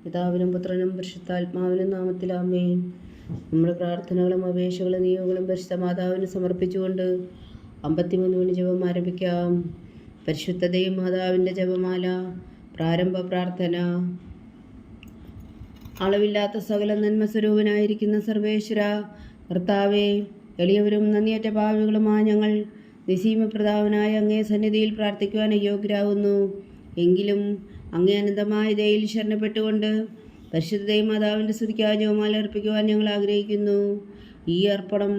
പിതാവിനും പുത്രനും പരിശുദ്ധാത്മാവിനും നാമത്തിൽ ആമേൻ. നമ്മുടെ പ്രാർത്ഥനകളും അപേക്ഷകളും നിയോഗങ്ങളും പരിശുദ്ധ മാതാവിന് സമർപ്പിച്ചുകൊണ്ട് 53 മണി ജപം ആരംഭിക്കാം. പരിശുദ്ധതയും മാതാവിൻ്റെ ജപമാല. പ്രാരംഭ പ്രാർത്ഥന. അളവില്ലാത്ത സകല നന്മ സ്വരൂപനായിരിക്കുന്ന സർവേശ്വര കർത്താവേ, എളിയവരും നന്ദിയേറ്റ പാവികളുമായ ഞങ്ങൾ നിസീമപ്രതാപനായ അങ്ങേ സന്നിധിയിൽ പ്രാർത്ഥിക്കുവാൻ അയോഗ്യരാകുന്നു. എങ്കിലും അങ്ങേ അനന്തമായ ദയയിൽ ശരണപ്പെട്ടുകൊണ്ട് പരിശുദ്ധ മാതാവിൻ്റെ സ്തുതിക്കായി ജപമാല അർപ്പിക്കുവാൻ ഞങ്ങൾ ആഗ്രഹിക്കുന്നു. ഈ അർപ്പണം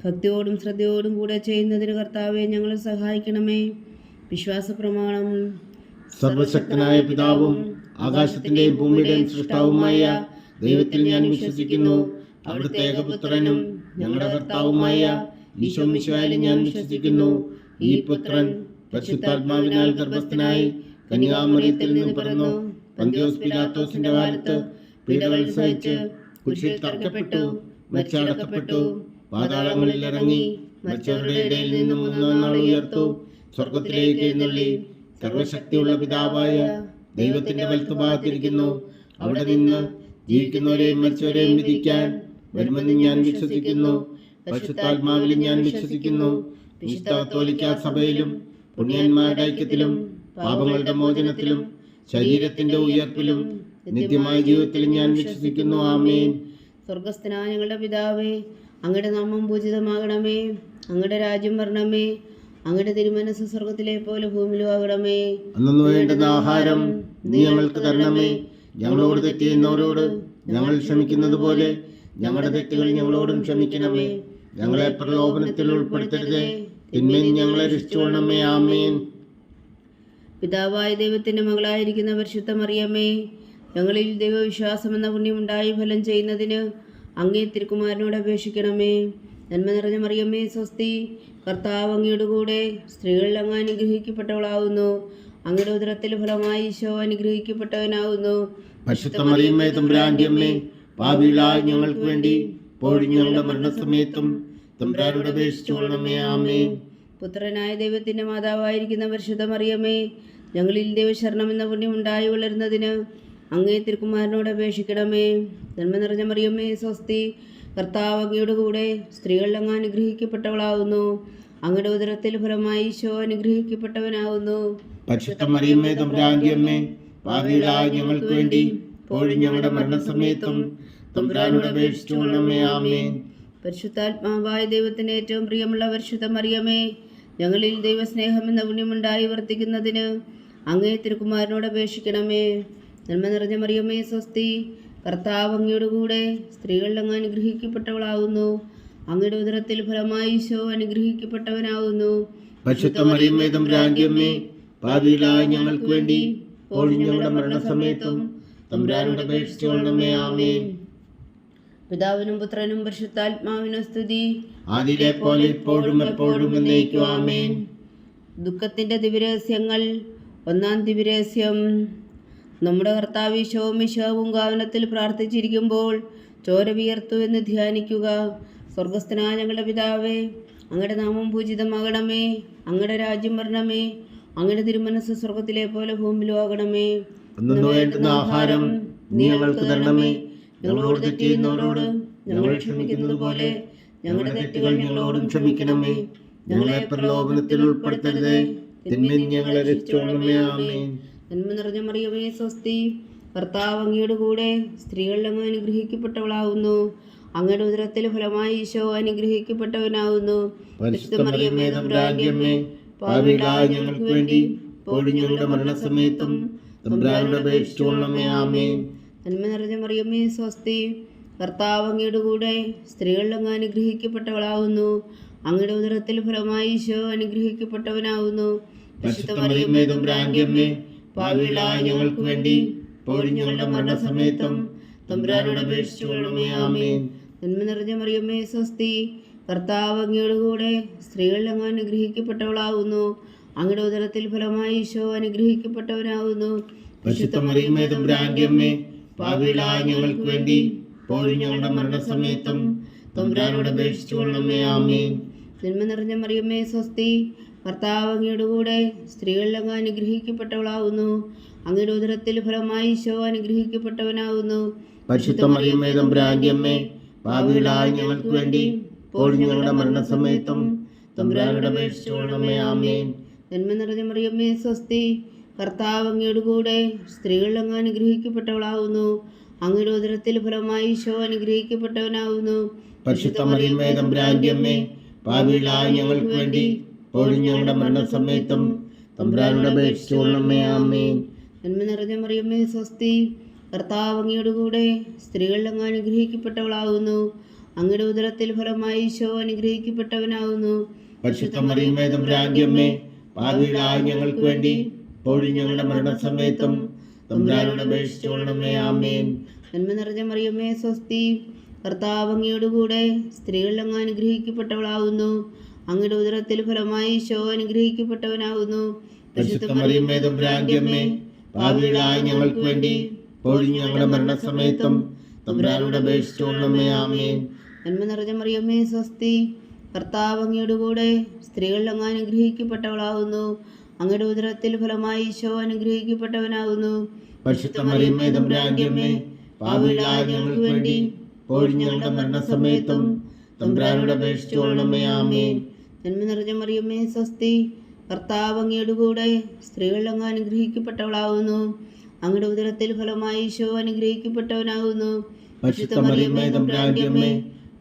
ഭക്തിയോടും ശ്രദ്ധയോടും കൂടെ ചെയ്യുന്നതിന് കർത്താവെ ഞങ്ങളെ സഹായിക്കണമേ. വിശ്വാസ പ്രമാണം. സർവശക്തനായ പിതാവും ആകാശത്തിന്റെയും ഭൂമിയുടെയും സൃഷ്ടാവുമായ ദൈവത്തിൽ ഞാൻ വിശ്വസിക്കുന്നു. അവിടുത്തെ ഏകപുത്രനും ഞങ്ങളുടെ കർത്താവുമായ ഈശോ മിശിഹായിൽ ഞാൻ വിശ്വസിക്കുന്നു. ഈ പുത്രൻ പരിശുദ്ധാത്മാവിനാൽ ഗർഭസ്ഥനായി കന്യാമറിയത്തിൽ നിന്ന് പിറന്നു, പന്തിയോസ് പിലാത്തോസിന്റെ കാലത്ത് പീഡകൾ സഹിച്ച് കുരിശിൽ തറയ്ക്കപ്പെട്ടു, മരിച്ചടക്കപ്പെട്ടു, പാതാളങ്ങളിൽ ഇറങ്ങി, മരിച്ചവരുടെ ഇടയിൽ നിന്ന് മൂന്നാം നാൾ ഉയർത്തു, സ്വർഗത്തിലേക്ക് എഴുന്നള്ളി, സർവശക്തിയുള്ള പിതാവായ ദൈവത്തിന്റെ വലത്തുഭാഗത്തിരിക്കുന്നു. അവിടെ നിന്ന് ജീവിക്കുന്നവരെയും മരിച്ചവരെയും വിധിക്കാൻ വരുമെന്ന് ഞാൻ വിശ്വസിക്കുന്നു. പരിശുദ്ധാത്മാവിലും ഞാൻ വിശ്വസിക്കുന്നു. വിശുദ്ധ കത്തോലിക്കാ സഭയിലും പുണ്യന്മാരുടെ ഐക്യത്തിലും പാപങ്ങളുടെ മോചനത്തിലും ശരീരത്തിന്റെ ഉയർപ്പിലും നിത്യമായ ജീവിതത്തിലും ഞാൻ വിശ്വസിക്കുന്നു. ആമേൻ. സ്വർഗസ്ഥനായ ഞങ്ങളുടെ പിതാവേ, അങ്ങയുടെ നാമം പൂജിതമാകണമേ. അങ്ങയുടെ രാജ്യം വരണമേ. അങ്ങയുടെ തിരുമനസ് സ്വർഗത്തിലെ പോലെ ഭൂമിയിലും ആകണമേ. അന്നു വേണ്ടുന്ന ആഹാരം നീ ഞങ്ങൾക്ക് തരണമേ. ഞങ്ങളോട് തെറ്റ് ചെയ്യുന്നവരോട് ഞങ്ങൾ ക്ഷമിക്കുന്നത് പോലെ ഞങ്ങളുടെ തെറ്റുകൾ ഞങ്ങളോടും ക്ഷമിക്കണമേ. ഞങ്ങളെ പ്രലോഭനത്തിൽ ഉൾപ്പെടുത്തരുതേ, തിന്മയിൽ ഞങ്ങളെ രക്ഷിച്ചുകൊള്ളണമേ. ആമേൻ. പിതാവായ ദൈവത്തിന്റെ മകളായിരിക്കുന്ന പരിശുദ്ധ മറിയമ്മേ, ഞങ്ങളിൽ ദൈവവിശ്വാസം എന്ന പുണ്യമുണ്ടായി ഫലം ചെയ്യുന്നതിന് അങ്ങേ തിരുക്കുമാരനോട് അപേക്ഷിക്കണമേ. നന്മ നിറഞ്ഞ മറിയമ്മേ സ്വസ്തി, കർത്താവ് അങ്ങയുടെ കൂടെ സ്ത്രീകളിൽ അങ്ങ് അനുഗ്രഹിക്കപ്പെട്ടവളാവുന്നു. അങ്ങയുടെ ഉദരത്തിൽ ഫലമായി ഈശോ അനുഗ്രഹിക്കപ്പെട്ടവനാവുന്നു. പരിശുദ്ധ മറിയമ്മേ തമ്പുരാന്റെ അമ്മേ, പാപികളായ ഞങ്ങൾക്ക് വേണ്ടി ഇപ്പോഴും ഞങ്ങളുടെ മരണസമയത്തും തമ്പുരാനോട് അപേക്ഷിച്ചുകൊള്ളണമേ. ആമേൻ. പുത്രനായ ദൈവത്തിന്റെ മാതാവായിരിക്കുന്ന പരിശുദ്ധ മറിയമ്മേ, ഞങ്ങളിൽ ദൈവശരണം എന്ന പുണ്യമുണ്ടായി വളരുന്നതിന് അങ്ങേ തിരുക്കുമാരനോട് അപേക്ഷിക്കണമേ. നന്മ നിറഞ്ഞ മറിയമ്മേ സ്വസ്തി, കർത്താവ് അങ്ങയുടെ കൂടെ സ്ത്രീകളിൽ അങ്ങ് അനുഗ്രഹിക്കപ്പെട്ടവളാവുന്നു. അങ്ങയുടെ ഉദരത്തിൽ ഫലമായി ഈശോ അനുഗ്രഹിക്കപ്പെട്ടവനാവുന്നു. പരിശുദ്ധ മറിയമ്മേ തമ്പുരാന്റെ അമ്മേ, പാപികളായ ഞങ്ങൾക്ക് വേണ്ടി ഇപ്പോഴും ഞങ്ങളുടെ മരണസമയത്തും തമ്പുരാനോട് അപേക്ഷിച്ചുകൊള്ളണമേ. ആമേൻ. പരിശുദ്ധാത്മാവായ ദൈവത്തിന് ഏറ്റവും പ്രിയമുള്ള പരിശുദ്ധ മറിയമേ, ഞങ്ങളിൽ ദൈവസ്നേഹം എന്ന പുണ്യമുണ്ടായി വർത്തിക്കുന്നതിന് അങ്ങേ തിരുക്കുമാരനോട് അപേക്ഷിക്കണമേ. നന്മ നിറഞ്ഞ മറിയമ്മേ സ്വസ്തി, കർത്താവ് അങ്ങയുടെ കൂടെ സ്ത്രീകളിൽ അങ്ങ് അനുഗ്രഹിക്കപ്പെട്ടവളാവുന്നു. അങ്ങയുടെ ഉദരത്തിൽ ഫലമായി ഈശോ അനുഗ്രഹിക്കപ്പെട്ടവനാവുന്നു. പരിശുദ്ധ മറിയമ്മേ തമ്പുരാന്റെ അമ്മേ, പാപികളായ ഞങ്ങൾക്ക് വേണ്ടി ഇപ്പോഴും ഞങ്ങളുടെ മരണസമയത്തും തമ്പുരാനോട് അപേക്ഷിച്ചുകൊള്ളണമേ. ആമേൻ. പിതാവിനും പുത്രനും പരിശുദ്ധാത്മാവിനും സ്തുതി, ആദിയിലെ പോലെ ഇപ്പോഴും എപ്പോഴും എന്നേക്കും. ആമേൻ. ദുഃഖത്തിന്റെ ദിവ്യരഹസ്യങ്ങൾ. ഒന്നാം ദിവ്യരഹസ്യം. നമ്മുടെ കർത്താവ് ഈശോ മിശിഹാവും ഗാവനത്തിൽ പ്രാർത്ഥിച്ചിരിക്കുമ്പോൾ ചോര വിയർത്തു എന്ന് ധ്യാനിക്കുക. സ്വർഗസ്ഥനായ ഞങ്ങളുടെ പിതാവേ, അങ്ങയുടെ നാമം പൂജിതമാകണമേ. അങ്ങയുടെ രാജ്യം വരണമേ. അങ്ങയുടെ തിരുമനസ് സ്വർഗത്തിലെ പോലെ ഭൂമിയിലും ആകണമേ. അന്നു വേണ്ടുന്ന ആഹാരം നീ ഞങ്ങൾക്ക് തരണമേ. ഞങ്ങളോട് തെറ്റ് ചെയ്യുന്നവരോട് ഞങ്ങൾ ക്ഷമിക്കുന്നത് പോലെ ഞങ്ങളുടെ തെറ്റുകൾ ഞങ്ങളോടും ക്ഷമിക്കണമേ. ഞങ്ങളെ പ്രലോഭനത്തിൽ ഉൾപ്പെടുത്തരുതേ, തിന്മയിൽ ഞങ്ങളെ രക്ഷിച്ചുകൊള്ളണമേ. ആമേൻ. നന്മ നിറഞ്ഞ മറിയമേ സ്വസ്തി, കർത്താവ് അങ്ങയുടെ കൂടെ സ്ത്രീകളിൽ അങ്ങ് അനുഗ്രഹിക്കപ്പെട്ടവളാവുന്നു. അങ്ങയുടെ ഉദരത്തിൽ ഫലമായി ഈശോ അനുഗ്രഹിക്കപ്പെട്ടവനാവുന്നു. പരിശുദ്ധ മറിയമ്മേ തമ്പുരാന്റെ അമ്മേ, പാപികളായ ഞങ്ങൾക്ക് വേണ്ടി ഇപ്പോഴും ഞങ്ങളുടെ മരണസമയത്തും തമ്പുരാനോട് അപേക്ഷിച്ചുകൊള്ളണമേ. ആമേൻ. നന്മ നിറഞ്ഞ മറിയമ്മേ സ്വസ്തി, കർത്താവ് അങ്ങയുടെ കൂടെ സ്ത്രീകളിൽ അങ്ങ് അനുഗ്രഹിക്കപ്പെട്ടവളാവുന്നു. അങ്ങയുടെ ഉദരത്തിൽ ഫലമായി ഈശോ അനുഗ്രഹിക്കപ്പെട്ടവനാവുന്നു. പരിശുദ്ധ മറിയമ്മേ തമ്പുരാന്റെ അമ്മേ, പാപികളായ ഞങ്ങൾക്ക് വേണ്ടി ഇപ്പോഴും ഞങ്ങളുടെ മരണസമയത്തും തമ്പുരാനോട് അപേക്ഷിച്ചുകൊള്ളണമേ. ആമേൻ. നന്മ നിറഞ്ഞ മറിയമ്മേ സ്വസ്തി, കർത്താവ് അങ്ങയുടെ കൂടെ സ്ത്രീകളിൽ അങ്ങ് അനുഗ്രഹിക്കപ്പെട്ടവളാവുന്നു. അങ്ങയുടെ ഉദരത്തിൽ ഫലമായി ഈശോ അനുഗ്രഹിക്കപ്പെട്ടവനാവുന്നു. പരിശുദ്ധ മറിയമ്മേ തമ്പുരാന്റെ അമ്മേ, പാപികളായ ഞങ്ങൾക്ക് വേണ്ടി ഇപ്പോഴും ഞങ്ങളുടെ മരണസമയത്തും തമ്പുരാനോട് അപേക്ഷിച്ചുകൊള്ളണമേ. ആമേൻ. നന്മ നിറഞ്ഞ മറിയമ്മേ സ്വസ്തി, ഭർത്താവ് അങ്ങയുടെ കൂടെ സ്ത്രീകളിൽ അങ്ങ് അനുഗ്രഹിക്കപ്പെട്ടവളാവുന്നു. അങ്ങയുടെ ഉദരത്തിൽ ഫലമായി ഈശോ അനുഗ്രഹിക്കപ്പെട്ടവനാവുന്നു. പരിശുദ്ധ മറിയമേ തമ്പുരാന്റെ അമ്മേ, പാപികളായ ഞങ്ങൾക്ക് വേണ്ടി ഇപ്പോഴും ഞങ്ങളുടെ മരണസമയത്തും തമ്പുരാനോട് അപേക്ഷിച്ചുകൊള്ളണമേ. ആമേൻ. നന്മ നിറഞ്ഞ മറിയമ്മേ സ്വസ്തി, കർത്താവ് അങ്ങയുടെ കൂടെ സ്ത്രീകളിൽ അങ്ങ് അനുഗ്രഹിക്കപ്പെട്ടവളാവുന്നു. അങ്ങയുടെ ഉദരത്തിൽ ഫലമായി ഈശോ അനുഗ്രഹിക്കപ്പെട്ടവനാവുന്നു. പരിശുദ്ധ മറിയമേ തമ്പുരാന്റെ അമ്മേ, പാപികളായ ഞങ്ങൾക്ക് വേണ്ടി ഇപ്പോഴും ഞങ്ങളുടെ മരണസമയത്തും തമ്പുരാനോട് അപേക്ഷിച്ചുകൊള്ളണമേ. ആമേൻ. നന്മ നിറഞ്ഞ മറിയമ്മേ സ്വസ്തി, കർത്താവ് അങ്ങയുടെ കൂടെ സ്ത്രീകളിൽ അങ്ങ് അനുഗ്രഹിക്കപ്പെട്ടവളാവുന്നു. അങ്ങയുടെ ഉദരത്തിൽ ഫലമായി ഈശോ അനുഗ്രഹിക്കപ്പെട്ടവനാവുന്നു. പരിശുദ്ധ മറിയമേ തമ്പുരാന്റെ അമ്മേ, പാപികളായ ഞങ്ങൾക്ക് വേണ്ടി ഇപ്പോഴും ഞങ്ങളുടെ മരണസമയത്തും തമ്പുരാനോട് അപേക്ഷിച്ചുകൊള്ളണമേ. ആമേൻ. നന്മ നിറഞ്ഞ മറിയമ്മേ സ്വസ്തി, കർത്താവ് അങ്ങയുടെ കൂടെ സ്ത്രീകളിൽ അങ്ങ് അനുഗ്രഹിക്കപ്പെട്ടവളാവുന്നു. അങ്ങയുടെ ഉദരത്തിൽ ഫലമായി ഈശോ അനുഗ്രഹിക്കപ്പെട്ടവനാവുന്നു. പരിശുദ്ധ മറിയമേ തമ്പുരാന്റെ അമ്മേ, പാപികളായ ഞങ്ങൾക്ക് വേണ്ടി ഇപ്പോഴും ഞങ്ങളുടെ മരണസമയത്തും തമ്പുരാനോട് അപേക്ഷിച്ചുകൊള്ളണമേ. ആമേൻ. നന്മ നിറഞ്ഞ മറിയമ്മേ സ്വസ്തി, കർത്താവ് അങ്ങയുടെ കൂടെ സ്ത്രീകളിൽ അങ്ങ് അനുഗ്രഹിക്കപ്പെട്ടവളാവുന്നു. അങ്ങയുടെ ഉദരത്തിൽ ഫലമായി ഈശോ അനുഗ്രഹിക്കപ്പെട്ടവനാവുന്നു. പരിശുദ്ധ മറിയമേ തമ്പുരാന്റെ അമ്മേ, പാപികളായ ഞങ്ങൾക്ക് വേണ്ടി ഇപ്പോഴും ഞങ്ങളുടെ മരണസമയത്തും തമ്പുരാനോട് അപേക്ഷിച്ചുകൊള്ളണമേ. ആമേൻ. നന്മ നിറഞ്ഞ മറിയമ്മേ സ്വസ്തി, കർത്താവ് അങ്ങയുടെ കൂടെ സ്ത്രീകളിൽ അങ്ങ് അനുഗ്രഹിക്കപ്പെട്ടവളാവുന്നു. അങ്ങയുടെ ഉദരത്തിൽ ഫലമായി ഈശോ അനുഗ്രഹിക്കപ്പെട്ടവനാകുന്നു. പരിശുദ്ധ മറിയമേ തമ്പുരാന്റെ അമ്മേ,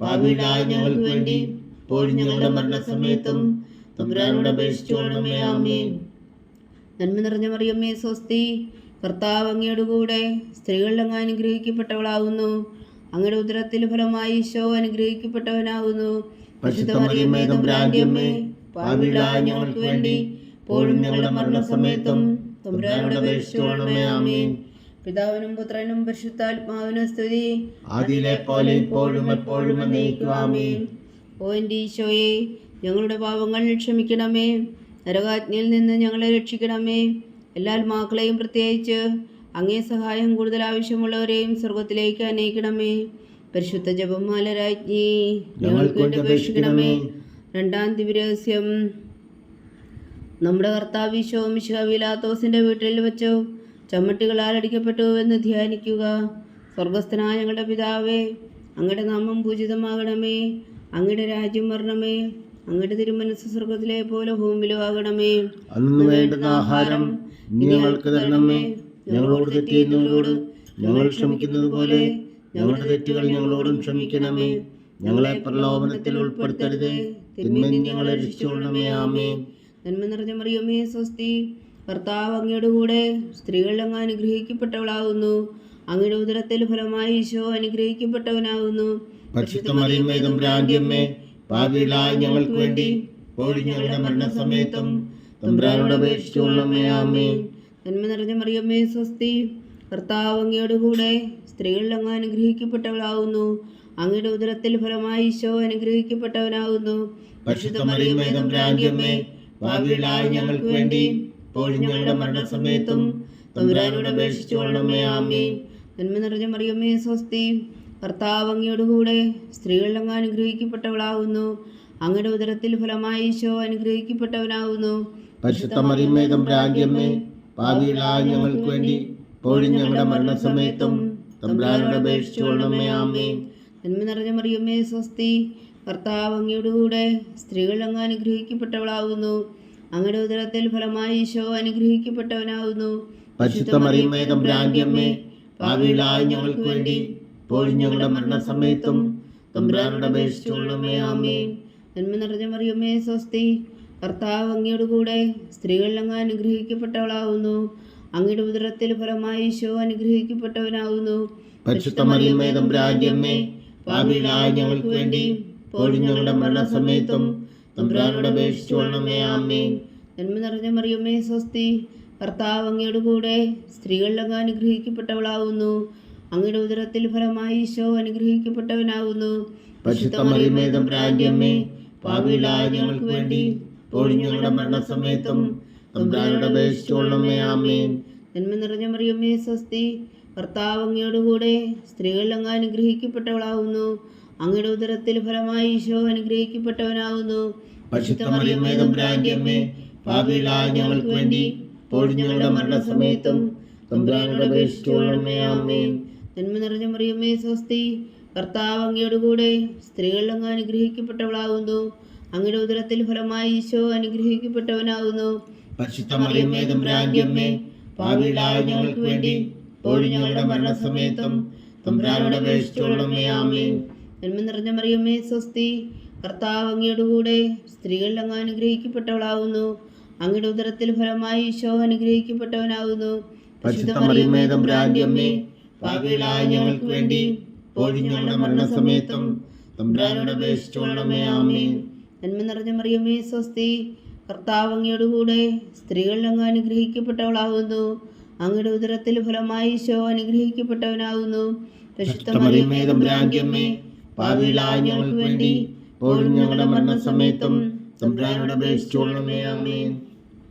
പാപികളായ ഞങ്ങൾക്ക് വേണ്ടി ഇപ്പോഴും ഞങ്ങളുടെ മരണസമയത്തും തമ്പുരാനോട് അപേക്ഷിച്ചുകൊള്ളണമേ. ആമേൻ. നന്മ നിറഞ്ഞ മറിയമ്മേ സ്വസ്തി, കർത്താവ് അങ്ങയുടെ കൂടെ സ്ത്രീകളിൽ അങ്ങ് അനുഗ്രഹിക്കപ്പെട്ടവളാകുന്നു. അങ്ങയുടെ ഉദരത്തിൽ ഫലമായി ഈശോ അനുഗ്രഹിക്കപ്പെട്ടവനാകുന്നു. പരിശുദ്ധ മറിയമേ തമ്പുരാന്റെ അമ്മേ, പാപികളായ ഞങ്ങൾക്ക് വേണ്ടി ഇപ്പോഴും ഞങ്ങളുടെ മരണസമയത്തും തമ്പുരാനോട് അപേക്ഷിച്ചുകൊള്ളണമേ. ആമേൻ. പിതാവിനും പുത്രനും പരിശുദ്ധാത്മാവിനും സ്തുതി, ആദിയിലെ പോലെ ഇപ്പോഴും എപ്പോഴും എന്നേക്കും. ആമേൻ. ഓ എൻ്റെ ഈശോയെ, ഞങ്ങളുടെ പാപങ്ങൾ ക്ഷമിക്കണമേ. നരകാജ്ഞയിൽ നിന്ന് ഞങ്ങളെ രക്ഷിക്കണമേ. എല്ലാ ആത്മാക്കളെയും പ്രത്യേകിച്ച് അങ്ങേ സഹായം കൂടുതൽ ആവശ്യമുള്ളവരെയും സ്വർഗത്തിലേക്ക് അനയിക്കണമേ. പരിശുദ്ധ ജപമാല രാജ്ഞി, ഞങ്ങൾക്ക് വേണ്ടി അപേക്ഷിക്കണമേ. രണ്ടാം ദിവ്യരഹസ്യം. നമ്മുടെ കർത്താവ് ഈശോ മിശിഹാ പീലാത്തോസിന്റെ വീട്ടിൽ വെച്ചു ചമ്മട്ടികളാൽ അടിക്കപ്പെട്ടു എന്ന് ധ്യാനിക്കുക. സ്വർഗസ്ഥനായ ഞങ്ങളുടെ പിതാവേ, അങ്ങയുടെ നാമം പൂജിതമാകണമേ. അങ്ങയുടെ രാജ്യം വരണമേ. അങ്ങയുടെ തിരുമനസ്സ് സ്വർഗത്തിലെ പോലെ ഭൂമിയിലും ആകണമേ. അന്ന് വേണ്ടുന്ന ആഹാരം ഇനി ഞങ്ങൾക്ക് തരണമേ. ഞങ്ങളോട് തെറ്റ് ചെയ്യുന്നവരോട് ഞങ്ങൾ ക്ഷമിക്കുന്നത് പോലെ ഞങ്ങളുടെ തെറ്റുകൾ ഞങ്ങളോടും ക്ഷമിക്കണമേ. ഞങ്ങളെ പ്രലോഭനത്തിൽ ഉൾപ്പെടുത്തരുത്, തിന്മയിൽ ഞങ്ങളെ രക്ഷിച്ചുകൊള്ളണമേ. ആമേൻ. നന്മ നിറഞ്ഞ മറിയമ്മേ സ്വസ്തി, കർത്താവ് അങ്ങയുടെ കൂടെ സ്ത്രീകളിൽ അങ്ങ് അനുഗ്രഹിക്കപ്പെട്ടവളാകുന്നു. അങ്ങയുടെ ഉദരത്തിൽ ഫലമായി ഈശോ അനുഗ്രഹിക്കപ്പെട്ടവനാകുന്നു. പരിശുദ്ധ മറിയമേ തമ്പുരാന്റെ അമ്മേ, പാപികളായ ഞങ്ങൾക്ക് വേണ്ടി ഇപ്പോഴും ഞങ്ങളുടെ മരണസമയത്തും തമ്പുരാനോട് അപേക്ഷിച്ചുകൊള്ളണമേ. ആമേൻ. നന്മ നിറഞ്ഞ മറിയമ്മേ സ്വസ്തി, കർത്താവ് അങ്ങയുടെ കൂടെ സ്ത്രീകളിൽ അങ്ങ് അനുഗ്രഹിക്കപ്പെട്ടവളാകുന്നു. അങ്ങയുടെ ഉദരത്തിൽ ഫലമായി ഈശോ അനുഗ്രഹിക്കപ്പെട്ടവനാകുന്നു. പരിശുദ്ധ മറിയമേ തമ്പുരാന്റെ അമ്മേ, പാപികളായ ഞങ്ങൾക്ക് വേണ്ടി ഇപ്പോഴും ഞങ്ങളുടെ മരണസമയത്തും തമ്പുരാനോട് അപേക്ഷിച്ചുകൊള്ളണമേ. ആമേൻ. നന്മ നിറഞ്ഞ മറിയമ്മേ സ്വസ്തി, കർത്താവ് അങ്ങയുടെ കൂടെ സ്ത്രീകളിൽ അങ്ങ് അനുഗ്രഹിക്കപ്പെട്ടവളാകുന്നു. അങ്ങയുടെ ഉദരത്തിൽ ഫലമായി ഈശോ അനുഗ്രഹിക്കപ്പെട്ടവനാകുന്നു. പരിശുദ്ധ മറിയമേ തമ്പുരാന്റെ അമ്മേ, പാപികളായ ഞങ്ങൾക്ക് വേണ്ടി ഇപ്പോഴും ഞങ്ങളുടെ മരണസമയത്തും തമ്പുരാനോട് അപേക്ഷിച്ചുകൊള്ളണമേ. ആമേൻ. നന്മ നിറഞ്ഞ മറിയമ്മേ സ്വസ്തി, കർത്താവ് അങ്ങയുടെ കൂടെ സ്ത്രീകളിൽ അങ്ങ് അനുഗ്രഹിക്കപ്പെട്ടവളാകുന്നു. അങ്ങയുടെ ഉദരത്തിൽ ഫലമായി ഈശോ അനുഗ്രഹിക്കപ്പെട്ടവനാകുന്നു. പരിശുദ്ധ മറിയമേ തമ്പുരാന്റെ അമ്മേ, പാപികളായ ഞങ്ങൾക്ക് വേണ്ടി ഇപ്പോഴും ഞങ്ങളുടെ മരണസമയത്തും തമ്പുരാനോട് അപേക്ഷിച്ചുകൊള്ളണമേ. ആമേൻ. നന്മ നിറഞ്ഞ മറിയമ്മേ സ്വസ്തി, കർത്താവ് അങ്ങയുടെ കൂടെ സ്ത്രീകളിൽ അങ്ങ് അനുഗ്രഹിക്കപ്പെട്ടവളാകുന്നു. അങ്ങയുടെ ഉദരത്തിൽ ഫലമായി ഈശോ അനുഗ്രഹിക്കപ്പെട്ടവനാകുന്നു. പരിശുദ്ധ മറിയമേ തമ്പുരാന്റെ അമ്മേ, പാപികളായ ഞങ്ങൾക്ക് വേണ്ടി ഇപ്പോഴും ഞങ്ങളുടെ മരണസമയത്തും തമ്പുരാനോട് അപേക്ഷിച്ചുകൊള്ളണമേ. ആമേൻ. നന്മ നിറഞ്ഞ മറിയമ്മേ സ്വസ്തി, കർത്താവ് അങ്ങയുടെ കൂടെ സ്ത്രീകളിൽ അങ്ങ് അനുഗ്രഹിക്കപ്പെട്ടവളാകുന്നു. അങ്ങയുടെ ഉദരത്തിൽ ഫലമായി ഈശോ അനുഗ്രഹിക്കപ്പെട്ടവനാകുന്നു. പരിശുദ്ധ മറിയമേ തമ്പുരാന്റെ അമ്മേ, പാപികളായ ഞങ്ങൾക്ക് വേണ്ടി ഇപ്പോഴും ഞങ്ങളുടെ മരണസമയത്തും തമ്പുരാനോട് അപേക്ഷിച്ചുകൊള്ളണമേ. ആമേൻ. നന്മ നിറഞ്ഞ മറിയമ്മേ സ്വസ്തി, കർത്താവ് അങ്ങയുടെ കൂടെ സ്ത്രീകളിൽ അങ്ങ് അനുഗ്രഹിക്കപ്പെട്ടവളാകുന്നു. അങ്ങയുടെ ഉദരത്തിൽ ഫലമായി ഈശോ അനുഗ്രഹിക്കപ്പെട്ടവനാകുന്നു. പരിശുദ്ധ മറിയമേ തമ്പുരാന്റെ അമ്മേ, പാപികളായ ഞങ്ങൾക്ക് വേണ്ടി ഇപ്പോഴും ഞങ്ങളുടെ മരണസമയത്തും തമ്പുരാനോട് അപേക്ഷിച്ചുകൊള്ളണമേ. ആമേൻ. നന്മ നിറഞ്ഞ മറിയമേ സ്വസ്തി, കർത്താവ് അങ്ങയോട് കൂടെ സ്ത്രീകൾ അങ്ങ് അനുഗ്രഹിക്കപ്പെട്ടവളാകുന്നു. അങ്ങയുടെ ഉദരത്തിൽ ഫലമായി ഈശോ അനുഗ്രഹിക്കപ്പെട്ടവനാകുന്നു. പരിശുദ്ധ മറിയമേ തമ്പുരാന്റെ അമ്മേ, പാപികളായ ഞങ്ങൾക്ക് വേണ്ടി ഇപ്പോഴും ഞങ്ങളുടെ മരണസമയത്തും തമ്പുരാനോട് അപേക്ഷിച്ചുകൊള്ളണമേ. ആമേൻ. നന്മ നിറഞ്ഞ മറിയമേ സ്വസ്തി, കർത്താവ് അങ്ങയോട് കൂടെ സ്ത്രീകൾ അങ്ങ് അനുഗ്രഹിക്കപ്പെട്ടവളാകുന്നു. അങ്ങയുടെ ഉദരത്തിൽ ഫലമായി ഈശോ അനുഗ്രഹിക്കപ്പെട്ടവനാകുന്നു. പരിശുദ്ധ മറിയമേ തമ്പുരാന്റെ അമ്മേ, പാപികളായ ഞങ്ങൾക്ക് വേണ്ടി ഇപ്പോഴും ഞങ്ങളുടെ മരണസമയത്തും തമ്പുരാനോട് അപേക്ഷിച്ചുകൊള്ളണമേ. ആമേൻ. നന്മ നിറഞ്ഞ മറിയമേ സ്വസ്തി, കർത്താവ് അങ്ങയോട് കൂടെ സ്ത്രീകൾ അങ്ങ് അനുഗ്രഹിക്കപ്പെട്ടവളാകുന്നു. അങ്ങയുടെ ഉദരത്തിൽ ഫലമായി ഈശോ അനുഗ്രഹിക്കപ്പെട്ടവനാകുന്നു. പരിശുദ്ധ മറിയമേ തമ്പുരാന്റെ അമ്മേ, പാപികളായ ഞങ്ങൾക്ക് വേണ്ടി ഇപ്പോഴും ഞങ്ങളുടെ മരണസമയത്തും തമ്പുരാനോട് അപേക്ഷിച്ചുകൊള്ളണമേ. ആമേൻ.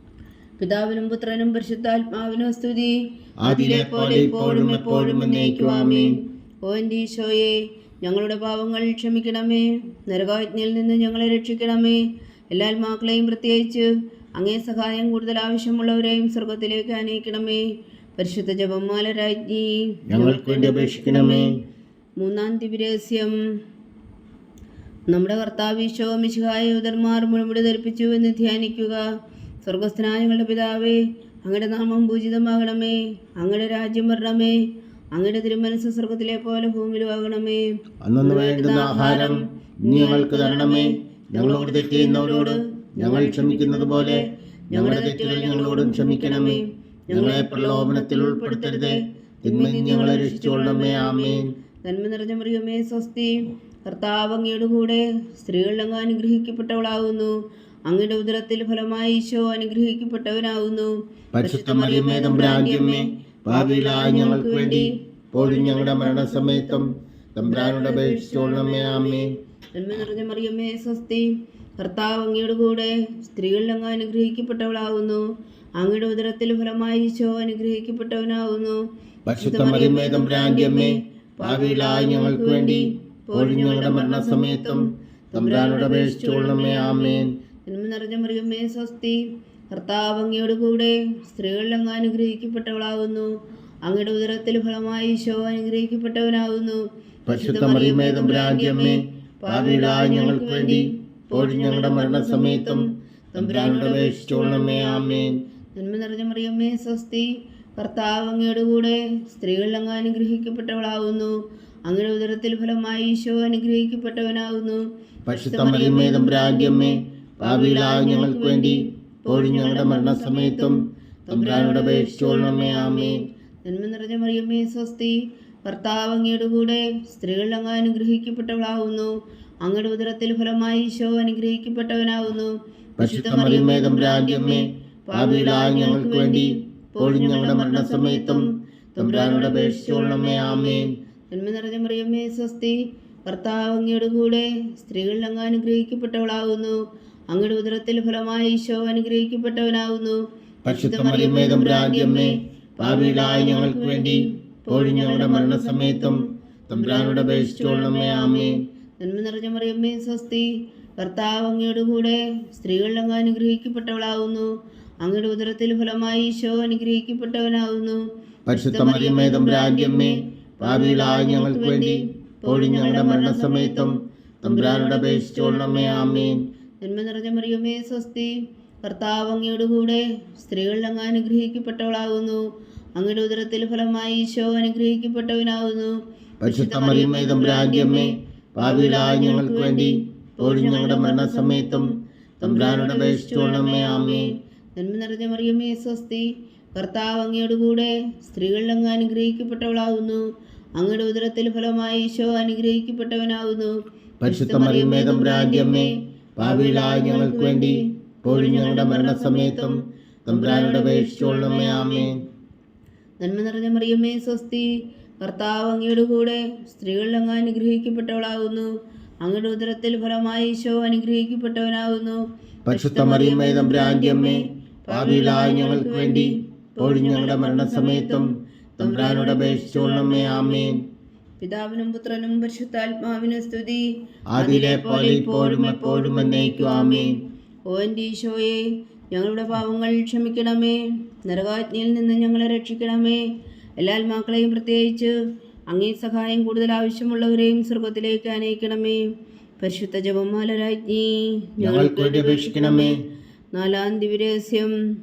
പിതാവിനും പുത്രനും പരിശുദ്ധാത്മാവിനും സ്തുതി, ആദിയിലെ പോലെ ഇപ്പോഴും എപ്പോഴും എന്നേക്കും. ആമേൻ. ഓ എൻ്റെ ഈശോയെ, ഞങ്ങളുടെ പാപങ്ങൾ ക്ഷമിക്കണമേ. നരകാജ്ഞയിൽ നിന്ന് ഞങ്ങളെ രക്ഷിക്കണമേ. എല്ലാ ആത്മാക്കളെയും പ്രത്യേകിച്ച് അങ്ങേ സഹായം കൂടുതൽ ആവശ്യമുള്ളവരെയും സ്വർഗത്തിലേക്ക് അനയിക്കണമേ. പരിശുദ്ധ ജപമാല രാജ്ഞി, ഞങ്ങൾക്ക് വേണ്ടി അപേക്ഷിക്കണമേ. മൂന്നാം ദിവ്യരഹസ്യം. നമ്മുടെ കർത്താവ് ഈശോ മിശിഹായ യൂതന്മാർ മുഴുമുടി ധരിപ്പിച്ചു എന്ന് ധ്യാനിക്കുക. സ്വർഗസ്ഥനായ ഞങ്ങളുടെ പിതാവേ, അങ്ങയുടെ നാമം പൂജിതമാകണമേ. അങ്ങയുടെ രാജ്യം വരണമേ. അങ്ങയുടെ തിരുമനസ്സ് സ്വർഗത്തിലെ പോലെ ഭൂമിയിലുമാകണമേ. അന്നു വേണ്ടുന്ന ആഹാരം ഇനി ഞങ്ങൾക്ക് തരണമേ. ഞങ്ങളോട് തെറ്റ് ചെയ്യുന്നവരോട് ഞങ്ങൾ ക്ഷമിക്കുന്നത് പോലെ ഞങ്ങളുടെ തെറ്റുകൾ ഞങ്ങളോടും ക്ഷമിക്കണമേ. ഞങ്ങളെ പ്രലോഭനത്തിൽ ഉൾപ്പെടുത്തരുതേ, തിന്മയിൽ നിന്ന് ഞങ്ങളെ രക്ഷിച്ചുകൊള്ളണമേ. ആമേൻ. നന്മ നിറഞ്ഞ മറിയമേ സ്വസ്തി, കർത്താവ് അങ്ങയുടെ കൂടെ സ്ത്രീകൾ അങ്ങ് അനുഗ്രഹിക്കപ്പെട്ടവളാകുന്നു. അങ്ങയുടെ ഉദരത്തിൽ ഫലമായി ഈശോ അനുഗ്രഹിക്കപ്പെട്ടവനാകുന്നു. പരിശുദ്ധ മറിയമേ തമ്പുരാന്റെ അമ്മേ, പാപികളായ ഞങ്ങൾക്ക് വേണ്ടി ഇപ്പോഴും ഞങ്ങളുടെ മരണസമയത്തും തമ്പുരാനോട് അപേക്ഷിച്ചുകൊള്ളണമേ. ആമേൻ. നന്മ നിറഞ്ഞ മറിയമേ സ്വസ്തി, കർത്താവ് അങ്ങയുടെ കൂടെ സ്ത്രീകൾ അങ്ങ് അനുഗ്രഹിക്കപ്പെട്ടവളാകുന്നു. അങ്ങയുടെ ഉദരത്തിൽ ഫലമായി ഈശോ അനുഗ്രഹിക്കപ്പെട്ടവനാകുന്നു. പരിശുദ്ധ മറിയമേ തമ്പുരാന്റെ അമ്മേ, പാപികളായ ഞങ്ങൾക്ക് വേണ്ടി ഇപ്പോഴും ഞങ്ങളുടെ മരണസമയത്തും തമ്പുരാനോട് അപേക്ഷിച്ചുകൊള്ളണമേ. ആമേൻ. നന്മ നിറഞ്ഞ മറിയമേ സ്വസ്തി, കർത്താവ് അങ്ങയോട് കൂടെ സ്ത്രീകൾ അങ്ങ് അനുഗ്രഹിക്കപ്പെട്ടവളാകുന്നു. അങ്ങയുടെ ഉദരത്തിൽ ഫലമായി ഈശോ അനുഗ്രഹിക്കപ്പെട്ടവനാകുന്നു. പരിശുദ്ധ മറിയമേ തമ്പുരാന്റെ അമ്മേ, പാപികളായ ഞങ്ങൾക്ക് വേണ്ടി ഇപ്പോഴും ഞങ്ങളുടെ മരണസമയത്തും തമ്പുരാനോട് അപേക്ഷിച്ചുകൊള്ളണമേ. ആമേൻ. നന്മ നിറഞ്ഞ മറിയമേ സ്വസ്തി, കർത്താവ് അങ്ങയോട് കൂടെ സ്ത്രീകൾ അങ്ങ് അനുഗ്രഹിക്കപ്പെട്ടവളാകുന്നു. അങ്ങയുടെ ഉദരത്തിൽ ഫലമായി ഈശോ അനുഗ്രഹിക്കപ്പെട്ടവനാകുന്നു. പരിശുദ്ധ മറിയമേ തമ്പുരാന്റെ അമ്മേ, പാപികളായ ഞങ്ങൾക്ക് വേണ്ടി ഇപ്പോഴും ഞങ്ങളുടെ മരണസമയത്തും തമ്പുരാനോട് അപേക്ഷിച്ചുകൊള്ളണമേ. ആമേൻ. നന്മ നിറഞ്ഞ മറിയമേ സ്വസ്തി, കർത്താവ് അങ്ങയോട് കൂടെ സ്ത്രീകൾ അങ്ങ് അനുഗ്രഹിക്കപ്പെട്ടവളാകുന്നു. അങ്ങയുടെ ഉദരത്തിൽ ഫലമായി ഈശോ അനുഗ്രഹിക്കപ്പെട്ടവനാകുന്നു. പരിശുദ്ധ മറിയമേ തമ്പുരാന്റെ അമ്മേ, പാപികളായ ഞങ്ങൾക്ക് വേണ്ടി ഇപ്പോഴും ഞങ്ങളുടെ മരണസമയത്തും തമ്പുരാനോട് അപേക്ഷിച്ചുകൊള്ളണമേ. ആമേൻ. നന്മ നിറഞ്ഞ മറിയമേ സ്വസ്തി, കർത്താവ് അങ്ങയോട് കൂടെ സ്ത്രീകൾ അങ്ങ് അനുഗ്രഹിക്കപ്പെട്ടവളാകുന്നു. അങ്ങയുടെ ഉദരത്തിൽ ഫലമായി ഈശോ അനുഗ്രഹിക്കപ്പെട്ടവനാകുന്നു. പരിശുദ്ധ മറിയമേ തമ്പുരാന്റെ അമ്മേ, പാപികളായ ഞങ്ങൾക്ക് വേണ്ടി ഇപ്പോഴും ഞങ്ങളുടെ മരണസമയത്തും തമ്പുരാനോട് അപേക്ഷിച്ചുകൊള്ളണമേ. ആമേൻ. നന്മ നിറഞ്ഞ മറിയമേ സ്വസ്തി, കർത്താവ് അങ്ങയോട് കൂടെ സ്ത്രീകൾ അങ്ങ് അനുഗ്രഹിക്കപ്പെട്ടവളാകുന്നു. അങ്ങയുടെ ഉദരത്തിൽ ഫലമായി ഈശോ അനുഗ്രഹിക്കപ്പെട്ടവനാകുന്നു. പരിശുദ്ധ മറിയമേ തമ്പുരാന്റെ അമ്മേ, പാപികളായ ഞങ്ങൾക്ക് വേണ്ടി ഇപ്പോഴും ഞങ്ങളുടെ മരണസമയത്തും തമ്പുരാനോട് അപേക്ഷിച്ചുകൊള്ളണമേ. ആമേൻ. നന്മ നിറഞ്ഞ മറിയമേ സ്വസ്തി, കർത്താവ് അങ്ങയോട് കൂടെ സ്ത്രീകൾ അങ്ങ് അനുഗ്രഹിക്കപ്പെട്ടവളാകുന്നു. അങ്ങയുടെ ഉദരത്തിൽ ഫലമായി ഈശോ അനുഗ്രഹിക്കപ്പെട്ടവനാകുന്നു. പരിശുദ്ധ മറിയമേ തമ്പുരാന്റെ അമ്മേ, പാപികളായ ഞങ്ങൾക്ക് വേണ്ടി ഇപ്പോഴും ഞങ്ങളുടെ മരണസമയത്തും തമ്പുരാനോട് അപേക്ഷിച്ചുകൊള്ളണമേ. ആമേൻ. നന്മ നിറഞ്ഞ മറിയമേ സ്വസ്തി, കർത്താവ് അങ്ങയോട് കൂടെ സ്ത്രീകൾ അങ്ങ് അനുഗ്രഹിക്കപ്പെട്ടവളാകുന്നു. അങ്ങയുടെ ഉദരത്തിൽ ഫലമായി ഈശോ അനുഗ്രഹിക്കപ്പെട്ടവനാകുന്നു. പരിശുദ്ധ മറിയമേ തമ്പുരാന്റെ അമ്മേ, പാപികളായ ഞങ്ങൾക്ക് വേണ്ടി ഇപ്പോഴും ഞങ്ങളുടെ മരണസമയത്തും തമ്പുരാനോട് അപേക്ഷിച്ചുകൊള്ളണമേ. ആമേൻ. നന്മ നിറഞ്ഞ മറിയമേ സ്വസ്തി, കർത്താവ് അങ്ങയോട് കൂടെ സ്ത്രീകൾ അങ്ങ് അനുഗ്രഹിക്കപ്പെട്ടവളാകുന്നു. അങ്ങയുടെ ഉദരത്തിൽ ഫലമായി ഈശോ അനുഗ്രഹിക്കപ്പെട്ടവനാകുന്നു. പരിശുദ്ധ മറിയമേ തമ്പുരാന്റെ അമ്മേ, പാപികളായ ഞങ്ങൾക്ക് വേണ്ടി ഇപ്പോഴും ഞങ്ങളുടെ മരണസമയത്തും തമ്പുരാനോട് അപേക്ഷിച്ചുകൊള്ളണമേ. ആമേൻ. പിതാവിനും പുത്രനും പരിശുദ്ധാത്മാവിനും സ്തുതി, ആദിയിലെ പോലെ ഇപ്പോഴും എപ്പോഴും എന്നേക്കും. ആമേൻ. ഓ എൻ്റെ ഈശോയെ, ഞങ്ങളുടെ പാപങ്ങൾ ക്ഷമിക്കണമേ. നരകാജ്ഞയിൽ നിന്ന് ഞങ്ങളെ രക്ഷിക്കണമേ. എല്ലാ ആത്മാക്കളെയും, പ്രത്യേകിച്ച് അങ്ങേ സഹായം കൂടുതൽ ആവശ്യമുള്ളവരെയും സ്വർഗത്തിലേക്ക് അനയിക്കണമേ. പരിശുദ്ധ ജപമാല രാജ്ഞി, ഞങ്ങൾക്ക് വേണ്ടി അപേക്ഷിക്കണമേ. നാലാം ദിവ്യരഹസ്യം.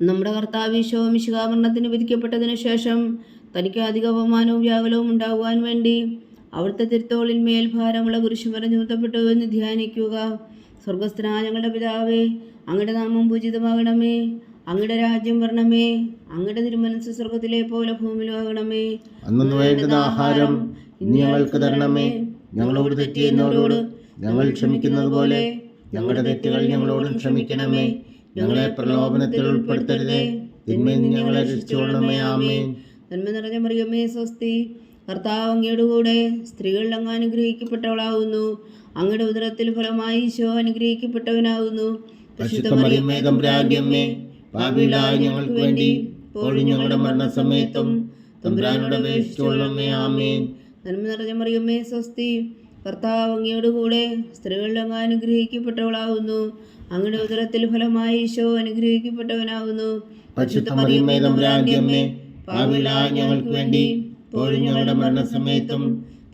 നമ്മുടെ കർത്താവ് ഈശോ മിശിഹാ മരണത്തിന് വിധിക്കപ്പെട്ടതിനു ശേഷം തനിക്ക് അധിക അപമാനവും വ്യാകുലവും ഉണ്ടാകുവാൻ വേണ്ടി അവിടുത്തെ തിരുത്തോളിന്മേൽ ഭാരമുള്ള കുരിശുമര ചുമത്തപ്പെട്ടു എന്ന് ധ്യാനിക്കുക. സ്വർഗസ്ഥനായ ഞങ്ങളുടെ പിതാവേ, അങ്ങയുടെ നാമം പൂജിതമാകണമേ. അങ്ങയുടെ രാജ്യം വരണമേ. അങ്ങയുടെ തിരുമനസ്സ് സ്വർഗത്തിലെ പോലെ ഭൂമിയിലും ആകണമേ. അന്നു വേണ്ടുന്ന ആഹാരം ഇന്ന് ഞങ്ങൾക്ക് തരണമേ. ഞങ്ങളോട് തെറ്റ് ചെയ്യുന്നവരോട് ഞങ്ങൾ ക്ഷമിക്കുന്നത് പോലെ ഞങ്ങളുടെ തെറ്റുകൾ ഞങ്ങളോടും ക്ഷമിക്കണമേ. ഞങ്ങളെ പ്രലോഭനത്തിൽ ഉൾപ്പെടുത്തരുതേ, തിന്മയിൽ നിന്ന് ഞങ്ങളെ രക്ഷിച്ചുകൊള്ളണമേ. ആമേൻ. നന്മ നിറഞ്ഞ മറിയമേ, സ്വസ്തി. കർത്താവ് അങ്ങയുടെ കൂടെ സ്ത്രീകളിൽ അങ്ങ് അനുഗ്രഹിക്കപ്പെട്ടവളാകുന്നു. അങ്ങയുടെ ഉദരത്തിൽ ഫലമായി ഈശോ അനുഗ്രഹിക്കപ്പെട്ടവനാകുന്നു. പരിശുദ്ധ മറിയമേ, തമ്പുരാന്റെ അമ്മേ, പാപികളായ ഞങ്ങൾക്ക് വേണ്ടി ഇപ്പോഴും ഞങ്ങളുടെ മരണസമയത്തും തമ്പുരാനോട് അപേക്ഷിച്ചുകൊള്ളണമേ. ആമേൻ. നന്മ നിറഞ്ഞ മറിയമേ, സ്വസ്തി. കർത്താവ് അങ്ങയുടെ കൂടെ സ്ത്രീകളിൽ അങ്ങ് അനുഗ്രഹിക്കപ്പെട്ടവളാകുന്നു. അങ്ങയുടെ ഉദരത്തിൽ ഫലമായി ഈശോ അനുഗ്രഹിക്കപ്പെട്ടവനാകുന്നു. പരിശുദ്ധ മറിയമേ, തമ്പുരാന്റെ അമ്മേ, പാപികളായ ഞങ്ങൾക്ക് വേണ്ടി ഇപ്പോഴും ഞങ്ങളുടെ മരണസമയത്തും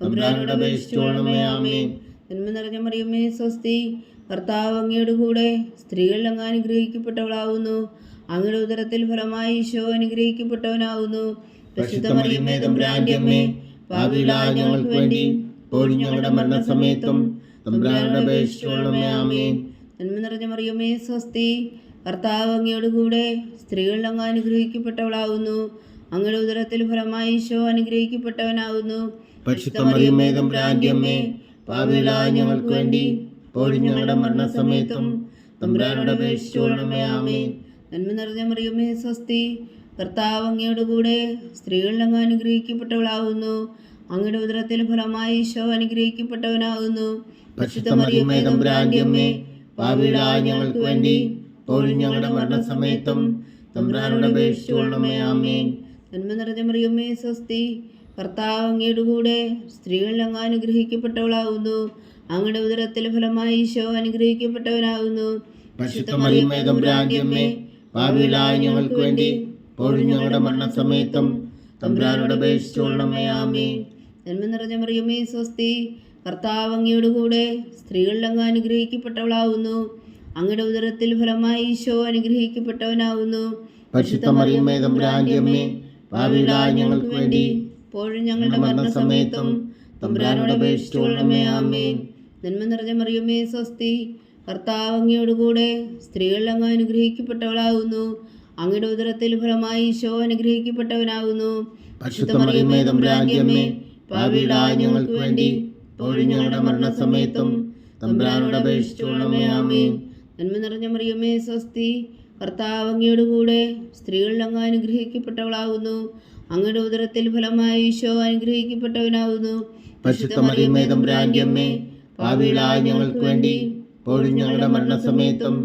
തമ്പുരാനോട് അപേക്ഷിച്ചുകൊള്ളണമേ. ആമേൻ. നന്മ നിറഞ്ഞ മറിയമേ, സ്വസ്തി. കർത്താവ് അങ്ങയുടെ കൂടെ സ്ത്രീകളിൽ അങ്ങ് അനുഗ്രഹിക്കപ്പെട്ടവളാകുന്നു. അങ്ങയുടെ ഉദരത്തിൽ ഫലമായി ഈശോ അനുഗ്രഹിക്കപ്പെട്ടവനാകുന്നു. പരിശുദ്ധ മറിയമേ, തമ്പുരാന്റെ അമ്മേ, പാപികളായ ഞങ്ങൾക്ക് വേണ്ടി ഇപ്പോഴും ഞങ്ങളുടെ മരണസമയത്തും തമ്പുരാനോട് അപേക്ഷിച്ചുകൊള്ളണമേ. ആമേൻ. നന്മ നിറഞ്ഞ മറിയമേ, സ്വസ്തി. കർത്താവ് അങ്ങയുടെ കൂടെ സ്ത്രീകളിൽ അങ്ങ് അനുഗ്രഹിക്കപ്പെട്ടവളാകുന്നു. അങ്ങയുടെ ഉദരത്തിൽ ഫലമായി ഈശോ അനുഗ്രഹിക്കപ്പെട്ടവനാകുന്നു. പരിശുദ്ധ മറിയമേ, തമ്പുരാന്റെ അമ്മേ, പാപികളായ ഞങ്ങൾക്ക് വേണ്ടി ഇപ്പോഴും ഞങ്ങളുടെ മരണസമയത്തും തമ്പുരാനോട് അപേക്ഷിച്ചുകൊള്ളണമേ. ആമേൻ. നന്മ നിറഞ്ഞ മറിയമേ, സ്വസ്തി. കർത്താവ് അങ്ങയുടെ കൂടെ സ്ത്രീകളിൽ അങ്ങ് അനുഗ്രഹിക്കപ്പെട്ടവളാകുന്നു. അങ്ങയുടെ ഉദരത്തിൽ ഫലമായി ഈശോ അനുഗ്രഹിക്കപ്പെട്ടവനാകുന്നു. പരിശുദ്ധ മറിയമേ, തമ്പുരാന്റെ അമ്മേ, പാപികളായ ഞങ്ങൾക്ക് വേണ്ടി ഇപ്പോഴും ഞങ്ങളുടെ മരണസമയത്തും തമ്പുരാനോട് അപേക്ഷിച്ചുകൊള്ളണമേ. ആമേൻ. നന്മ നിറഞ്ഞ മറിയമേ, സ്വസ്തി. കർത്താവ് അങ്ങയുടെ കൂടെ സ്ത്രീകളിൽ അങ്ങ് അനുഗ്രഹിക്കപ്പെട്ടവളാകുന്നു. അങ്ങയുടെ ഉദരത്തിൽ ഫലമായി ഈശോ അനുഗ്രഹിക്കപ്പെട്ടവനാകുന്നു. പരിശുദ്ധ മറിയമേ, തമ്പുരാന്റെ അമ്മേ, പാപികളായ ഞങ്ങൾക്ക് വേണ്ടി ഇപ്പോഴും ഞങ്ങളുടെ മരണസമയത്തും തമ്പുരാനോട് അപേക്ഷിച്ചുകൊള്ളണമേ. ആമേൻ. നന്മ നിറഞ്ഞ മറിയമേ, സ്വസ്തി. കർത്താവ് അങ്ങയുടെ കൂടെ സ്ത്രീകളിൽ അങ്ങ് അനുഗ്രഹിക്കപ്പെട്ടവളാകുന്നു. അങ്ങയുടെ ഉദരത്തിൽ ഫലമായി ഈശോ അനുഗ്രഹിക്കപ്പെട്ടവനാകുന്നു. പരിശുദ്ധ മറിയമേ, തമ്പുരാന്റെ അമ്മേ, പാപികളായ ഞങ്ങൾക്ക് വേണ്ടി ഇപ്പോഴും ഞങ്ങളുടെ മരണസമയത്തും തമ്പുരാനോട് അപേക്ഷിച്ചുകൊള്ളണമേ. ആമേൻ. നന്മ നിറഞ്ഞ മറിയമേ, സ്വസ്തി. കർത്താവ് അങ്ങയുടെ കൂടെ സ്ത്രീകളിൽ അങ്ങ് അനുഗ്രഹിക്കപ്പെട്ടവളാകുന്നു. അങ്ങയുടെ ഉദരത്തിൽ ഫലമായി ഈശോ അനുഗ്രഹിക്കപ്പെട്ടവനാകുന്നു. പരിശുദ്ധ മറിയമേ, തമ്പുരാന്റെ അമ്മേ, പാപികളായ ഞങ്ങൾക്ക് വേണ്ടി ഇപ്പോഴും ഞങ്ങളുടെ മരണസമയത്തും തമ്പുരാനോട് അപേക്ഷിച്ചുകൊള്ളണമേ. ആമേൻ. നന്മ നിറഞ്ഞ മറിയമേ, സ്വസ്തി. കർത്താവ് അങ്ങയുടെ കൂടെ സ്ത്രീകളിൽ അങ്ങ് അനുഗ്രഹിക്കപ്പെട്ടവളാകുന്നു. അങ്ങയുടെ ഉദരത്തിൽ ഫലമായി ഈശോ അനുഗ്രഹിക്കപ്പെട്ടവനാകുന്നു. പരിശുദ്ധ മറിയമേ, തമ്പുരാന്റെ അമ്മേ, പാപികളായ ഞങ്ങൾക്ക് വേണ്ടി ഇപ്പോഴും ഞങ്ങളുടെ മരണസമയത്തും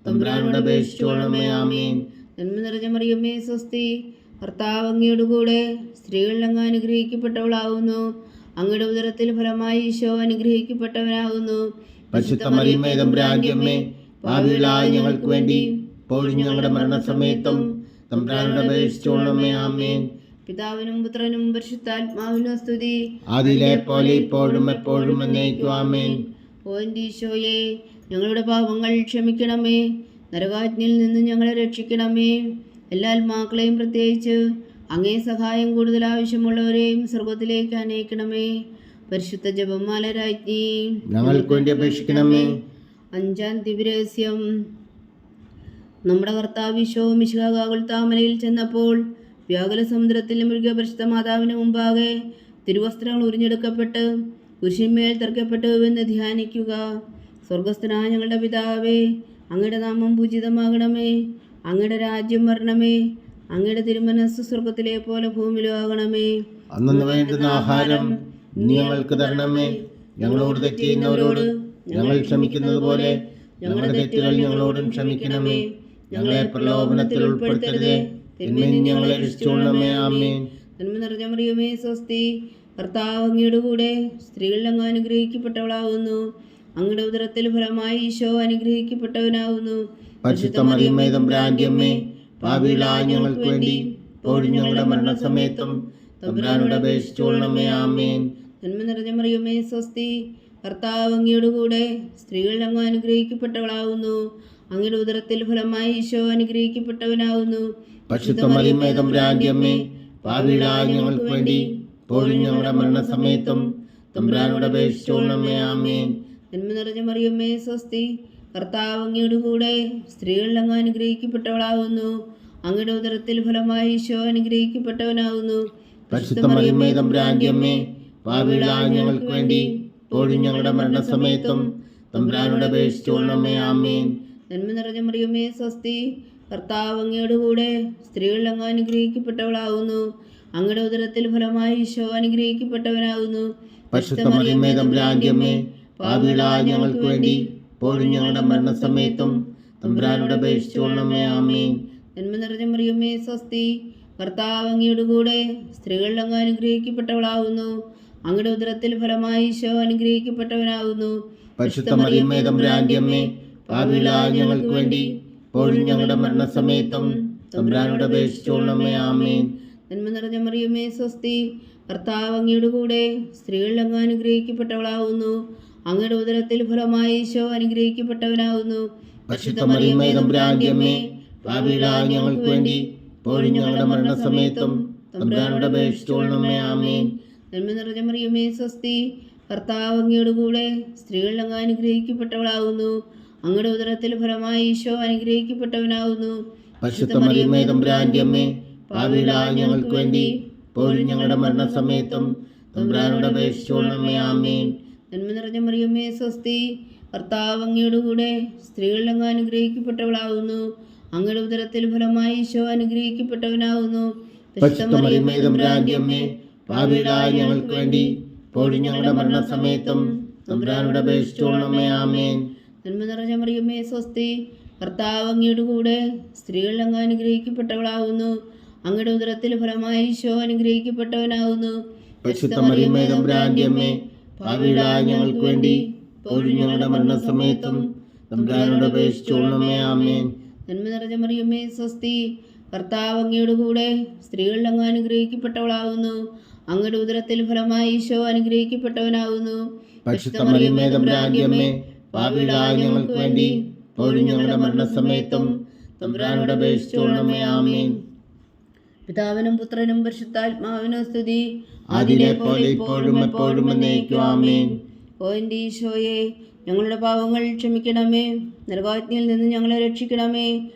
തമ്പുരാനോട് അപേക്ഷിച്ചുകൊള്ളണമേ. ആമേൻ. നന്മ നിറഞ്ഞ മറിയമേ, സ്വസ്തി. കർത്താവ് അങ്ങയുടെ കൂടെ സ്ത്രീകളിൽ അങ്ങ് അനുഗ്രഹിക്കപ്പെട്ടവളാകുന്നു. അങ്ങയുടെ ഉദരത്തിൽ ഫലമായി ഈശോ അനുഗ്രഹിക്കപ്പെട്ടവനാകുന്നു. പരിശുദ്ധ മറിയമേ, തമ്പുരാന്റെ അമ്മേ, പാപികളായ ഞങ്ങൾക്ക് വേണ്ടി ഇപ്പോഴും ഞങ്ങളുടെ മരണസമയത്തും തമ്പുരാനോട് അപേക്ഷിച്ചുകൊള്ളണമേ. ആമേൻ. പിതാവിനും പുത്രനും പരിശുദ്ധാത്മാവിനും സ്തുതി. ആദിയിലെ പോലെ ഇപ്പോഴും എപ്പോഴും എന്നേക്കും. ആമേൻ. ഓ എൻ്റെ ഈശോയെ, ഞങ്ങളുടെ പാപങ്ങൾ ക്ഷമിക്കണമേ. നരകാജ്ഞയിൽ നിന്ന് ഞങ്ങളെ രക്ഷിക്കണമേ. എല്ലാ ആത്മാക്കളെയും, പ്രത്യേകിച്ച് അങ്ങേ സഹായം കൂടുതൽ ആവശ്യമുള്ളവരെയും സ്വർഗത്തിലേക്ക് അനയിക്കണമേ. പരിശുദ്ധ ജപമാല രാജ്ഞി, ഞങ്ങൾക്ക് വേണ്ടി അപേക്ഷിക്കണമേ. അഞ്ചാം ദിവ്യരഹസ്യം. നമ്മുടെ കർത്താവ് ഈശോ മിശിഹാ ഗോൽഗോഥാമലയിൽ ചെന്നപ്പോൾ വ്യാകുല സമുദ്രത്തിൽ മുഴുകിയ പരിശുദ്ധ മാതാവിന് മുമ്പാകെ തിരുവസ്ത്രങ്ങൾ ഉരിഞ്ഞെടുക്കപ്പെട്ട് കുരിശിന്മേൽ തറയ്ക്കപ്പെട്ടു എന്ന് ധ്യാനിക്കുക. സ്വർഗസ്ഥനായ ഞങ്ങളുടെ പിതാവേ, അങ്ങയുടെ നാമം പൂജിതമാകണമേ. അങ്ങയുടെ രാജ്യം വരണമേ. അങ്ങയുടെ തിരുമനസ്സ് സ്വർഗത്തിലെ പോലെ ഭൂമിയിലും ആകണമേ. അന്നു വേണ്ടുന്ന ആഹാരം ഇന്ന് ഞങ്ങൾക്ക് തരണമേ. ഞങ്ങളോട് തെറ്റ് ചെയ്യുന്നവരോട് ഞങ്ങൾ ക്ഷമിക്കുന്നത് പോലെ ഞങ്ങളുടെ തെറ്റുകൾ ഞങ്ങളോടും ക്ഷമിക്കണമേ. ഞങ്ങളെ പ്രലോഭനത്തിൽ ഉൾപ്പെടുത്തരുതേ, തിന്മയിൽ നിന്ന് ഞങ്ങളെ രക്ഷിച്ചുകൊള്ളണമേ. ആമേൻ. നന്മ നിറഞ്ഞ മറിയമേ, സ്വസ്തി. കർത്താവ് അങ്ങയുടെ കൂടെ സ്ത്രീകളിൽ അങ്ങ് അനുഗ്രഹിക്കപ്പെട്ടവളാകുന്നു. അങ്ങയുടെ ഉദരത്തിൽ ഫലമായി ഈശോ അനുഗ്രഹിക്കപ്പെട്ടവനാകുന്നു. പരിശുദ്ധ മറിയമേ തമ്പുരാന്റെ അമ്മേ, പാപികളായ ഞങ്ങൾക്ക് വേണ്ടി ഇപ്പോഴും ഞങ്ങളുടെ മരണസമയത്തും തമ്പുരാനോട് അപേക്ഷിച്ചുകൊള്ളണമേ. ആമേൻ. നന്മ നിറഞ്ഞ മറിയമേ സ്വസ്തി, കർത്താവ് അങ്ങയുടെ കൂടെ സ്ത്രീകൾ അങ്ങ് അനുഗ്രഹിക്കപ്പെട്ടവളാകുന്നു. അങ്ങയുടെ ഉദരത്തിൽ ഫലമായി ഈശോ അനുഗ്രഹിക്കപ്പെട്ടവനാകുന്നു. പരിശുദ്ധ മറിയമേ തമ്പുരാന്റെ അമ്മേ, പാപികളായ ഞങ്ങൾക്ക് വേണ്ടി ഇപ്പോഴും ഞങ്ങളുടെ മരണസമയത്തും തമ്പുരാനോട് അപേക്ഷിച്ചുകൊള്ളണമേ. ആമേൻ. നന്മ നിറഞ്ഞ മറിയമേ സ്വസ്തി, കർത്താവ് അങ്ങയുടെ കൂടെ സ്ത്രീകൾ അങ്ങ് അനുഗ്രഹിക്കപ്പെട്ടവളാകുന്നു. അങ്ങയുടെ ഉദരത്തിൽ ഫലമായി ഈശോ അനുഗ്രഹിക്കപ്പെട്ടവനാകുന്നു. പരിശുദ്ധ മറിയമേ തമ്പുരാന്റെ അമ്മേ, പാപികളായ ഞങ്ങൾക്ക് വേണ്ടി ഇപ്പോഴും ഞങ്ങളുടെ മരണസമയത്തും തമ്പുരാനോട് അപേക്ഷിച്ചുകൊള്ളണമേ. ആമേൻ. നന്മ നിറഞ്ഞ മറിയമേ സ്വസ്തി, കർത്താവ് അങ്ങയുടെ കൂടെ സ്ത്രീകൾ അങ്ങ് അനുഗ്രഹിക്കപ്പെട്ടവളാകുന്നു. അങ്ങയുടെ ഉദരത്തിൽ ഫലമായി ഈശോ അനുഗ്രഹിക്കപ്പെട്ടവനാകുന്നു. പരിശുദ്ധ മറിയമേ തമ്പുരാന്റെ അമ്മേ, പാപികളായ ഞങ്ങൾക്ക് വേണ്ടി ഇപ്പോഴും ഞങ്ങളുടെ മരണസമയത്തും തമ്പുരാനോട് അപേക്ഷിച്ചുകൊള്ളണമേ. ആമേൻ. നന്മ നിറഞ്ഞ മറിയമേ സ്വസ്തി, കർത്താവ് അങ്ങയുടെ കൂടെ സ്ത്രീകൾ അങ്ങ് അനുഗ്രഹിക്കപ്പെട്ടവളാകുന്നു. അങ്ങയുടെ ഉദരത്തിൽ ഫലമായി ഈശോ അനുഗ്രഹിക്കപ്പെട്ടവനാകുന്നു. പരിശുദ്ധ മറിയമേ തമ്പുരാന്റെ അമ്മേ, പാപികളായ ഞങ്ങൾക്ക് വേണ്ടി ഇപ്പോഴും ഞങ്ങളുടെ മരണസമയത്തും തമ്പുരാനോട് അപേക്ഷിച്ചുകൊള്ളണമേ. ആമേൻ. നന്മ നിറഞ്ഞ മറിയമേ സ്വസ്തി, കർത്താവ് അങ്ങയുടെ കൂടെ സ്ത്രീകൾ അങ്ങ് അനുഗ്രഹിക്കപ്പെട്ടവളാകുന്നു. അങ്ങയുടെ ഉദരത്തിൽ ഫലമായി ഈശോ അനുഗ്രഹിക്കപ്പെട്ടവനാകുന്നു. പരിശുദ്ധ മറിയമേ തമ്പുരാന്റെ അമ്മേ, പാപികളായ ഞങ്ങൾക്ക് വേണ്ടി ഇപ്പോഴും ഞങ്ങളുടെ മരണസമയത്തും തമ്പുരാനോട് അപേക്ഷിച്ചുകൊള്ളണമേ. ആമേൻ. നന്മ നിറഞ്ഞ മറിയമേ സ്വസ്തി, കർത്താവ് അങ്ങയുടെ കൂടെ സ്ത്രീകൾ അങ്ങ് അനുഗ്രഹിക്കപ്പെട്ടവളാകുന്നു. അങ്ങയുടെ ഉദരത്തിൽ ഫലമായി ഈശോ അനുഗ്രഹിക്കപ്പെട്ടവനാകുന്നു. പരിശുദ്ധ മറിയമേ തമ്പുരാന്റെ അമ്മേ, പാപികളായ ഞങ്ങൾക്ക് വേണ്ടി ഇപ്പോഴും ഞങ്ങളുടെ മരണസമയത്തും തമ്പുരാനോട് അപേക്ഷിച്ചുകൊള്ളണമേ. ആമേൻ. നന്മ നിറഞ്ഞ മറിയമേ സ്വസ്തി, കർത്താവ് അങ്ങയുടെ കൂടെ സ്ത്രീകൾ അങ്ങ് അനുഗ്രഹിക്കപ്പെട്ടവളാകുന്നു. അങ്ങയുടെ ഉദരത്തിൽ ഫലമായി ഈശോ അനുഗ്രഹിക്കപ്പെട്ടവനാകുന്നു. പരിശുദ്ധ മറിയമേ തമ്പുരാന്റെ അമ്മേ, പാപികളായ ഞങ്ങൾക്ക് വേണ്ടി ഇപ്പോഴും ഞങ്ങളുടെ മരണസമയത്തും തമ്പുരാനോട് അപേക്ഷിച്ചുകൊള്ളണമേ. ആമേൻ. നന്മ നിറഞ്ഞ മറിയമേ സ്വസ്തി, കർത്താവ് അങ്ങയുടെ കൂടെ സ്ത്രീകൾ അങ്ങ് അനുഗ്രഹിക്കപ്പെട്ടവളാകുന്നു. അങ്ങയുടെ ഉദരത്തിൽ ഫലമായി ഈശോ അനുഗ്രഹിക്കപ്പെട്ടവനാകുന്നു. പരിശുദ്ധ മറിയമേ തമ്പുരാന്റെ അമ്മേ, പാപികളായ ഞങ്ങൾക്ക് വേണ്ടി ഇപ്പോഴും ഞങ്ങളുടെ മരണസമയത്തും തമ്പുരാനോട് അപേക്ഷിച്ചുകൊള്ളണമേ. ആമേൻ. നന്മ നിറഞ്ഞ മറിയമേ സ്വസ്തി, കർത്താവ് അങ്ങയുടെ കൂടെ സ്ത്രീകൾ അങ്ങ് അനുഗ്രഹിക്കപ്പെട്ടവളാകുന്നു. അങ്ങയുടെ ഉദരത്തിൽ ഫലമായി ഈശോ അനുഗ്രഹിക്കപ്പെട്ടവനാകുന്നു. പരിശുദ്ധ മറിയമേ തമ്പുരാന്റെ അമ്മേ, പാപികളായ ഞങ്ങൾക്ക് വേണ്ടി ഇപ്പോഴും ഞങ്ങളുടെ മരണസമയത്തും തമ്പുരാനോട് അപേക്ഷിച്ചുകൊള്ളണമേ. ആമേൻ. പിതാവിനും പുത്രനും പരിശുദ്ധാത്മാവിനും സ്തുതി, അതിലെ പോലെ ഇപ്പോഴും എപ്പോഴും എന്നേക്കും. ആമേൻ. ഓ എൻ്റെ ഈശോയെ, ഞങ്ങളുടെ പാവങ്ങൾ ക്ഷമിക്കണമേ. നരകാഗ്നിയിൽ നിന്ന് ഞങ്ങളെ രക്ഷിക്കണമേ.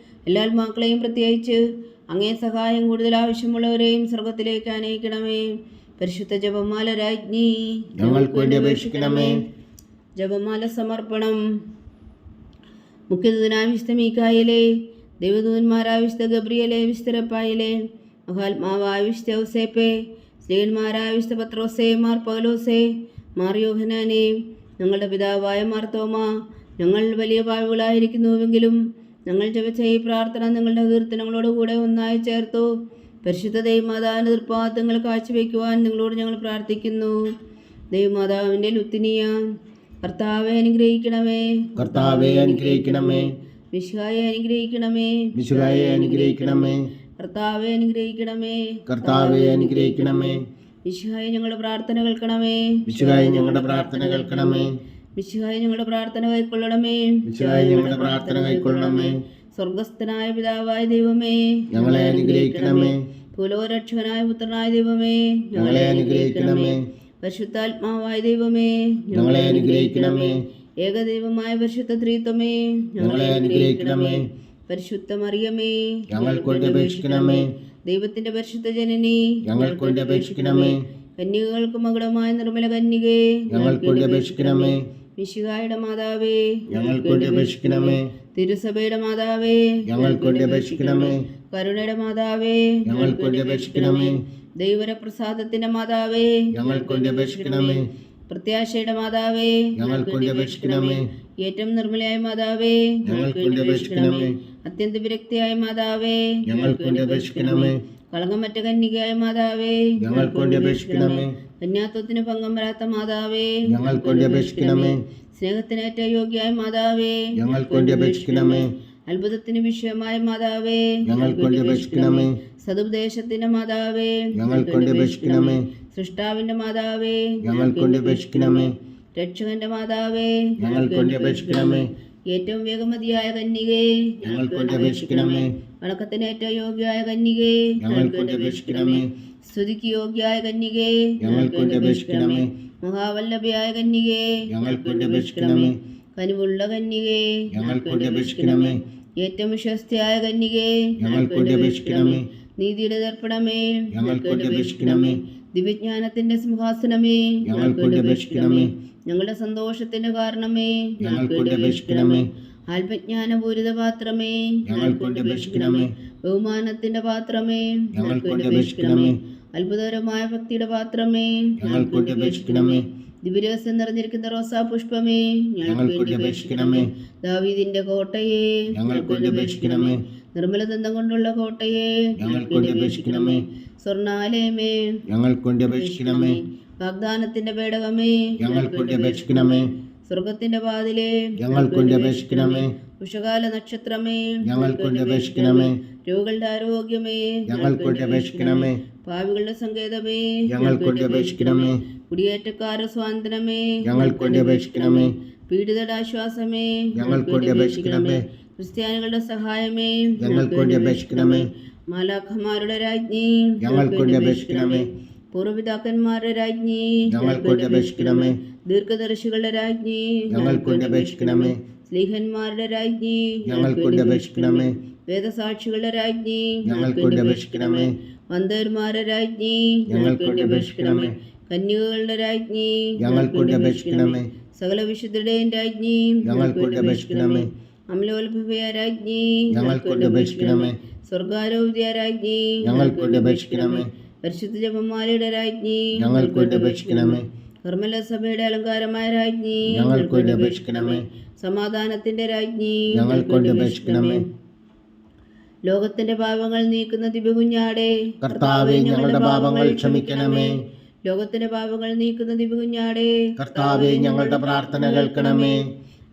എല്ലാ ആത്മാക്കളെയും പ്രത്യേകിച്ച് അങ്ങേ സഹായം കൂടുതൽ ആവശ്യമുള്ളവരെയും സ്വർഗത്തിലേക്ക് അനയിക്കണമേ. പരിശുദ്ധ ജപമാല രാജ്ഞി, ഞങ്ങൾക്ക് വേണ്ടി അപേക്ഷിക്കണമേ. ജപമാല സമർപ്പണം. മുഖ്യദൂതനായ വിശുദ്ധ മീഖായേലേ, ദൈവദൂതന്മാരായ വിശുദ്ധ ഗബ്രിയേലേ, വിശുദ്ധ റഫായേലേ, മഹാത്മാവായ വിശുദ്ധ ഔസേപ്പേ, സ്ലീഹന്മാരായ വിശുദ്ധ പത്രോസേ, മാർ പൗലോസേ, മാർ യോഹന്നാനേ, ഞങ്ങളുടെ പിതാവായ മാർ തോമാ, ഞങ്ങൾ വലിയ പാപികളായിരിക്കുന്നുവെങ്കിലും ഞങ്ങൾ ജപിച്ച ഈ പ്രാർത്ഥന നിങ്ങളുടെ കീർത്തനങ്ങളോടുകൂടെ ഒന്നായി ചേർത്തു പരിശുദ്ധ ദൈവമാതാവിൻ്റെ തൃപ്പാദങ്ങൾ കാഴ്ചവെക്കുവാൻ നിങ്ങളോട് ഞങ്ങൾ പ്രാർത്ഥിക്കുന്നു. ദൈവമാതാവിൻ്റെ ലുത്തിനിയ, കർത്താവെ അനുഗ്രഹിക്കണമേ. കർത്താവെ അനുഗ്രഹിക്കണമേ. മിശിഹായെ അനുഗ്രഹിക്കണമേ. മിശിഹായെ അനുഗ്രഹിക്കണമേ. കർത്താവെ അനുഗ്രഹിക്കണമേ. കർത്താവെ അനുഗ്രഹിക്കണമേ. മിശിഹായെ ഞങ്ങളുടെ പ്രാർത്ഥന കേൾക്കണമേ. മിശിഹായെ ഞങ്ങളുടെ പ്രാർത്ഥന കേൾക്കണമേ. മിശിഹായെ ഞങ്ങളുടെ പ്രാർത്ഥന കൈക്കൊള്ളണമേ. മിശിഹായെ ഞങ്ങളുടെ പ്രാർത്ഥന കൈക്കൊള്ളണമേ. സ്വർഗസ്ഥനായ പിതാവായ ദൈവമേ, ഞങ്ങളെ അനുഗ്രഹിക്കണമേ. ഭൂലോകരക്ഷകനായ പുത്രനായ ദൈവമേ, ഞങ്ങളെ അനുഗ്രഹിക്കണമേ. പരിശുദ്ധാത്മാവായ ദൈവമേ, ഞങ്ങളെ അനുഗ്രഹിക്കണമേ. ഏകദൈവമായ പരിശുദ്ധ ത്രിത്വമേ, ഞങ്ങളെ അനുഗ്രഹിക്കണമേ. പരിശുദ്ധ മറിയമേ, ഞങ്ങൾക്ക് വേണ്ടി അപേക്ഷിക്കണമേ. ദൈവത്തിന്റെ പരിശുദ്ധ ജനനി, ഞങ്ങൾക്ക് വേണ്ടി അപേക്ഷിക്കണമേ. കന്യകൾക്ക് മകുടമായ നിർമ്മല കന്യകേ, ഞങ്ങൾക്ക് വേണ്ടി അപേക്ഷിക്കണമേ. മിശിഹായുടെ മാതാവേ, ഞങ്ങൾക്ക് വേണ്ടി അപേക്ഷിക്കണമേ. തിരുസഭയുടെ മാതാവേ, ഞങ്ങൾക്ക് വേണ്ടി അപേക്ഷിക്കണമേ. കരുണയുടെ മാതാവേ, ഞങ്ങൾക്ക് വേണ്ടി അപേക്ഷിക്കണമേ. ദൈവപ്രസാദത്തിന്റെ മാതാവേ, ഞങ്ങൾക്ക് വേണ്ടി അപേക്ഷിക്കണമേ. പ്രത്യാശയുടെ മാതാവേ, ഞങ്ങൾക്ക് വേണ്ടി അപേക്ഷിക്കണമേ. ഏറ്റവും നിർമ്മലയായ മാതാവേ, ഞങ്ങൾക്ക് വേണ്ടി അപേക്ഷിക്കണമേ. അത്യന്ത വിരക്തിയായ മാതാവേ, ഞങ്ങൾക്ക് വേണ്ടി അപേക്ഷിക്കണമേ. കളങ്കമറ്റ കന്യകയായ മാതാവേ, ഞങ്ങൾക്ക് വേണ്ടി അപേക്ഷിക്കണമേ. കന്യാത്വത്തിന് ഭംഗം വരാത്ത മാതാവേ, ഞങ്ങൾക്ക് വേണ്ടി അപേക്ഷിക്കണമേ. സ്നേഹത്തിനേറ്റ യോഗ്യയായ മാതാവേ, ഞങ്ങൾക്ക് വേണ്ടി അപേക്ഷിക്കണമേ. അത്ഭുതത്തിന് വിഷയമായ മാതാവേ, ഞങ്ങൾക്ക് വേണ്ടി അപേക്ഷിക്കണമേ. സതുപദേശത്തിന്റെ മാതാവേ, ഞങ്ങൾക്ക് വേണ്ടി അപേക്ഷിക്കണമേ. സൃഷ്ടാവിന്റെ മാതാവേ, ഞങ്ങൾക്ക് വേണ്ടി അപേക്ഷിക്കണമേ. രക്ഷകന്റെ മാതാവേ, ഞങ്ങൾക്ക് വേണ്ടി അപേക്ഷിക്കണമേ. ഏറ്റവും വേഗമതിയായ കന്യകേ, ഞങ്ങൾക്ക് വേണ്ടി അപേക്ഷിക്കണമേ. വണക്കത്തിനേറ്റ യോഗ്യയായ കന്യകേ, ഞങ്ങൾക്ക് വേണ്ടി അപേക്ഷിക്കണമേ. സ്തുതിക്ക് യോഗ്യയായ കന്യകേ, ഞങ്ങൾക്ക് വേണ്ടി അപേക്ഷിക്കണമേ. മഹാവല്ലഭയായ കന്യകേ, ഞങ്ങൾക്ക് വേണ്ടി അപേക്ഷിക്കണമേ. കനിവുള്ള കന്യകേ, ഞങ്ങൾക്ക് വേണ്ടി അപേക്ഷിക്കണമേ. ഏറ്റവും വിശ്വസ്തയായ കന്യകേ, ഞങ്ങൾക്ക് വേണ്ടി അപേക്ഷിക്കണമേ. നീതിയുടെ ദർപ്പണമേ, ഞങ്ങൾക്ക് വേണ്ടി അപേക്ഷിക്കണമേ. ദിവ്യജ്ഞാനത്തിന്റെ സിംഹാസനമേ, ഞങ്ങൾക്ക് വേണ്ടി അപേക്ഷിക്കണമേ. ഞങ്ങളുടെ സന്തോഷത്തിന്റെ കാരണമേ, ഞങ്ങൾക്ക് വേണ്ടി അപേക്ഷിക്കണമേ. ആത്മജ്ഞാനപൂരിത പാത്രമേ, ഞങ്ങൾക്ക് വേണ്ടി അപേക്ഷിക്കണമേ. ബഹുമാനത്തിന്റെ പാത്രമേ, ഞങ്ങൾക്ക് വേണ്ടി അപേക്ഷിക്കണമേ. അത്ഭുതകരമായ ഭക്തിയുടെ പാത്രമേ, ഞങ്ങൾക്ക് വേണ്ടി അപേക്ഷിക്കണമേ. ദിവ്യരഹസ്യം നിറഞ്ഞിരിക്കുന്ന റോസാ പുഷ്പമേ, ഞങ്ങൾക്ക് വേണ്ടി അപേക്ഷിക്കണമേ. ദാവീദിന്റെ കോട്ടയെ, ഞങ്ങൾക്ക് വേണ്ടി അപേക്ഷിക്കണമേ. നിർമ്മലദന്തം കൊണ്ടുള്ള കോട്ടയെ, ഞങ്ങൾക്ക് വേണ്ടി അപേക്ഷിക്കണമേ. സ്വർണാലയമേ, ഞങ്ങൾക്ക് വേണ്ടി അപേക്ഷിക്കണമേ. വാഗ്ദാനത്തിന്റെ പേടകമേ, ഞങ്ങൾക്ക് വേണ്ടി അപേക്ഷിക്കണമേ. സ്വർഗത്തിന്റെ വാതിലേ, ഞങ്ങൾക്ക് വേണ്ടി അപേക്ഷിക്കണമേ. ഉഷകാല നക്ഷത്രമേ, ഞങ്ങൾക്ക് വേണ്ടി അപേക്ഷിക്കണമേ. രോഗികളുടെ ആരോഗ്യമേ, ഞങ്ങൾക്ക് വേണ്ടി അപേക്ഷിക്കണമേ. പാവികളുടെ സങ്കേതമേ, ഞങ്ങൾക്ക് വേണ്ടി അപേക്ഷിക്കണമേ. കുടിയേറ്റക്കാരുടെ സ്വാതന്ത്ര്യമേ, ഞങ്ങൾക്ക് വേണ്ടി അപേക്ഷിക്കണമേ. പീഡിതരുടെ ആശ്വാസമേ, ഞങ്ങൾക്ക് വേണ്ടി അപേക്ഷിക്കണമേ. ക്രിസ്ത്യാനികളുടെ സഹായമേ, ഞങ്ങൾക്ക് വേണ്ടി അപേക്ഷിക്കണമേ. മാലാഖമാരുടെ രാജ്ഞി, ഞങ്ങൾക്ക് വേണ്ടി അപേക്ഷിക്കണമേ. പൂർവ്വപിതാക്കന്മാരുടെ രാജ്ഞി, ഞങ്ങൾക്ക് വേണ്ടി അപേക്ഷിക്കണമേ. ദീർഘദർശികളുടെ രാജ്ഞി, ഞങ്ങൾക്ക് വേണ്ടി അപേക്ഷിക്കണമേ. സ്ലീഹന്മാരുടെ രാജ്ഞി, ഞങ്ങൾക്ക് വേണ്ടി അപേക്ഷിക്കണമേ. വേദസാക്ഷികളുടെ രാജ്ഞി, ഞങ്ങൾക്ക് വേണ്ടി അപേക്ഷിക്കണമേ. വന്ദന്മാരുടെ രാജ്ഞി, ഞങ്ങൾക്ക് വേണ്ടി അപേക്ഷിക്കണമേ. കന്യകകളുടെ രാജ്ഞി, ഞങ്ങൾക്ക് വേണ്ടി അപേക്ഷിക്കണമേ. സകല വിശുദ്ധരുടെയും രാജ്ഞി, ഞങ്ങൾക്ക് വേണ്ടി അപേക്ഷിക്കണമേ. അമലോത്ഭവയ രാജ്ഞി, ഞങ്ങൾക്ക് വേണ്ടി അപേക്ഷിക്കണമേ. സ്വർഗാരോഗ്യ രാജ്ഞി, ഞങ്ങൾക്ക് വേണ്ടി അപേക്ഷിക്കണമേ. പരിശുദ്ധ ജപമാലയുടെ രാജ്ഞി, ഞങ്ങൾക്ക് വേണ്ടി അപേക്ഷിക്കണമേ. കർമ്മല സഭയുടെ അലങ്കാരമായ രാജ്ഞി, ഞങ്ങൾക്ക് വേണ്ടി അപേക്ഷിക്കണമേ. സമാധാനത്തിന്റെ രാജ്ഞി, ഞങ്ങൾക്ക് വേണ്ടി അപേക്ഷിക്കണമേ. ലോകത്തിന്റെ പാപങ്ങൾ നീക്കുന്ന ദിവ്യകുഞ്ഞാടേ, കർത്താവേ, ഞങ്ങളുടെ പാപങ്ങൾ ക്ഷമിക്കണമേ. ലോകത്തിന്റെ പാപങ്ങൾ നീക്കുന്ന ദിവ്യകുഞ്ഞാടേ, കർത്താവേ, ഞങ്ങളുടെ പ്രാർത്ഥന കേൾക്കണമേ.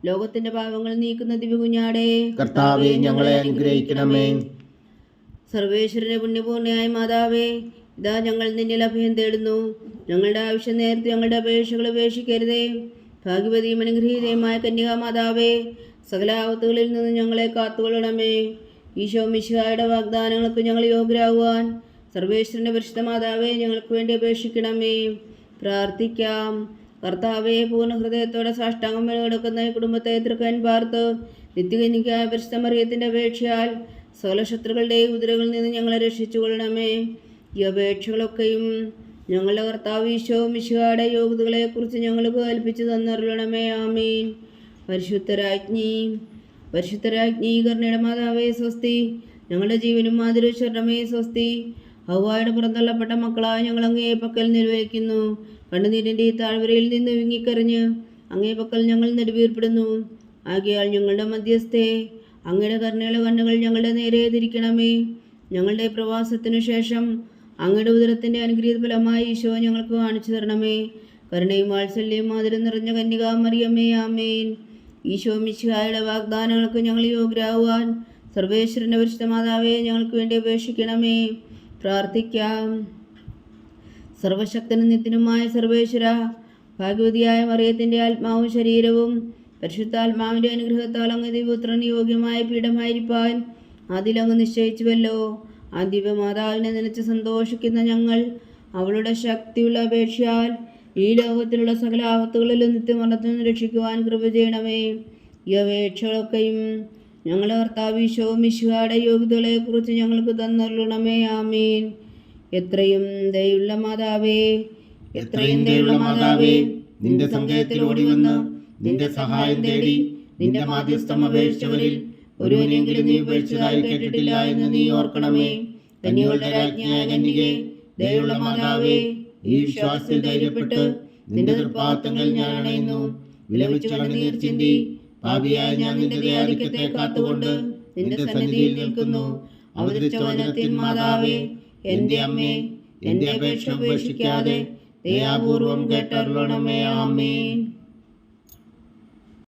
ലോകത്തിന്റെ പാപങ്ങൾ നീക്കുന്ന ദിവ്യകുഞ്ഞാടേ, കർത്താവേ, ഞങ്ങളെ അനുഗ്രഹിക്കണമേ. സർവേശ്വരന്റെ പുണ്യപൂർണ്ണയായ മാതാവേ, ഇതാ ഞങ്ങൾ നിന്നിൽ അഭയം തേടുന്നു. ഞങ്ങളുടെ ആവശ്യം നേരത്തെ ഞങ്ങളുടെ അപേക്ഷകൾ ഉപേക്ഷിക്കരുതേ. ഭാഗ്യവതിയും അനുഗ്രഹീതയുമായ കന്യകാമാതാവേ, സകല ആപത്തുകളിൽ നിന്ന് ഞങ്ങളെ കാത്തുകൊള്ളണമേ. ഈശോ മിശിഹായുടെ വാഗ്ദാനങ്ങൾക്ക് ഞങ്ങൾ യോഗ്യരാകുവാൻ സർവേശ്വരന്റെ പരിശുദ്ധ മാതാവേ, ഞങ്ങൾക്ക് വേണ്ടി അപേക്ഷിക്കണമേ. പ്രാർത്ഥിക്കാം. കർത്താവെ, പൂർണ്ണ ഹൃദയത്തോടെ സാഷ്ടാംഗം കിടക്കുന്ന ഈ കുടുംബത്തെ തൃക്കൻ പാർത്ത് നിത്യകന്യകായ പരിശുദ്ധ മറിയത്തിന്റെ അപേക്ഷയാൽ സകല ശത്രുക്കളുടെയും ഉദരകളിൽ നിന്ന് ഞങ്ങളെ രക്ഷിച്ചുകൊള്ളണമേ. ഈ അപേക്ഷകളൊക്കെയും ഞങ്ങളുടെ കർത്താവ് ഈശോ മിശിഹായുടെ യോഗ്യതകളെക്കുറിച്ച് ഞങ്ങൾക്ക് കൽപ്പിച്ചു തന്നരുളണമേ. ആമീൻ. പരിശുദ്ധരാജ്ഞി കരുണയുടെ മാതാവേ സ്വസ്തി. ഞങ്ങളുടെ ജീവനും മാതൃശരണമേ സ്വസ്തി. ഹവ്വായുടെ പുറന്തള്ളപ്പെട്ട മക്കളായ ഞങ്ങൾ അങ്ങേ പക്കൽ നിർവഹിക്കുന്നു. കണ്ണുനീരിൻ്റെ ഈ താഴ്വരയിൽ നിന്ന് വിങ്ങിക്കറിഞ്ഞ് അങ്ങേ പക്കൽ ഞങ്ങൾ നെടുവീർപ്പെടുന്നു. ആകയാൽ ഞങ്ങളുടെ മധ്യസ്ഥേ, അങ്ങയുടെ കരുണയുള്ള കണ്ണുകൾ ഞങ്ങളുടെ നേരെ തിരിക്കണമേ. ഞങ്ങളുടെ പ്രവാസത്തിനു ശേഷം അങ്ങയുടെ ഉദരത്തിൻ്റെ അനുഗ്രഹീത ഫലമായി ഈശോ ഞങ്ങൾക്ക് കാണിച്ചു തരണമേ. കരുണയും വാത്സല്യവും മാതിരം നിറഞ്ഞ കന്യകാമറിയമേ, ആമേൻ. ഈശോ മിശിഹായുടെ വാഗ്ദാനങ്ങൾക്ക് ഞങ്ങൾ യോഗ്യരാകുവാൻ സർവേശ്വരൻ്റെ പരിശുദ്ധ മാതാവേ, ഞങ്ങൾക്ക് വേണ്ടി അപേക്ഷിക്കണമേ. പ്രാർത്ഥിക്കാം. സർവശക്തനും നിത്യനുമായ സർവേശ്വര, ഭാഗ്യവതിയായ മറിയത്തിൻ്റെ ആത്മാവും ശരീരവും പരിശുദ്ധാത്മാവിൻ്റെ അനുഗ്രഹത്താൽ അങ്ങ് ദിവ്യപുത്രന് യോഗ്യമായ പീഠമായിരിക്കാൻ അതിലങ്ങ് നിശ്ചയിച്ചുവല്ലോ. ആ ദിവ്യമാതാവിനെ നനച്ച് സന്തോഷിക്കുന്ന ഞങ്ങൾ അവളുടെ ശക്തിയുള്ള അപേക്ഷയാൽ ഈ ലോകത്തിലുള്ള സകല ആപത്തുകളിലും നിത്യമരണത്തിൽ നിന്ന് രക്ഷിക്കുവാൻ കൃപ ചെയ്യണമേ. ഈ അപേക്ഷകളൊക്കെയും ഞങ്ങളുടെ കർത്താവ് ഈശോ മിശിഹായുടെ യോഗ്യതകളെക്കുറിച്ച് ഞങ്ങൾക്ക് തന്നരുളണമേ. ആമീൻ. എത്രയും ദയുള്ള മാതാവേ, നിന്റെ സങ്കേതത്തിൽ ഓടി വന്ന് നിന്റെ സഹായം തേടി നിന്റെ മാധ്യസ്ഥം അപേക്ഷിച്ചവരിൽ ഒരുവനെങ്കിലും നീ ഉപേക്ഷിച്ചതായി കേട്ടിട്ടില്ല എന്ന് നീ ഓർക്കണമേ. കന്യകളുടെ രാജ്ഞിയായ കന്യകേ, ദയുള്ള മാതാവേ, ഈ വിശ്വാസത്തിൽ ധൈര്യപ്പെട്ട് നിന്റെ തൃപ്പാദങ്ങൾ ഞാൻ അണയുന്നു. വിലപിച്ചു കണ്ണുനീർ ചിന്തി പാപിയായ ഞാൻ നിന്റെ ദയാധിക്യത്തെ കാത്തുകൊണ്ട് നിന്റെ സന്നിധിയിൽ നിൽക്കുന്നു. അവതരിച്ച വചനത്തിൻ മാതാവേ, എൻ്റെ അമ്മേ, എൻ്റെ അപേക്ഷ ഉപേക്ഷിക്കാതെ ദയാപൂർവം കേട്ടരുളണമേ. ആമേൻ.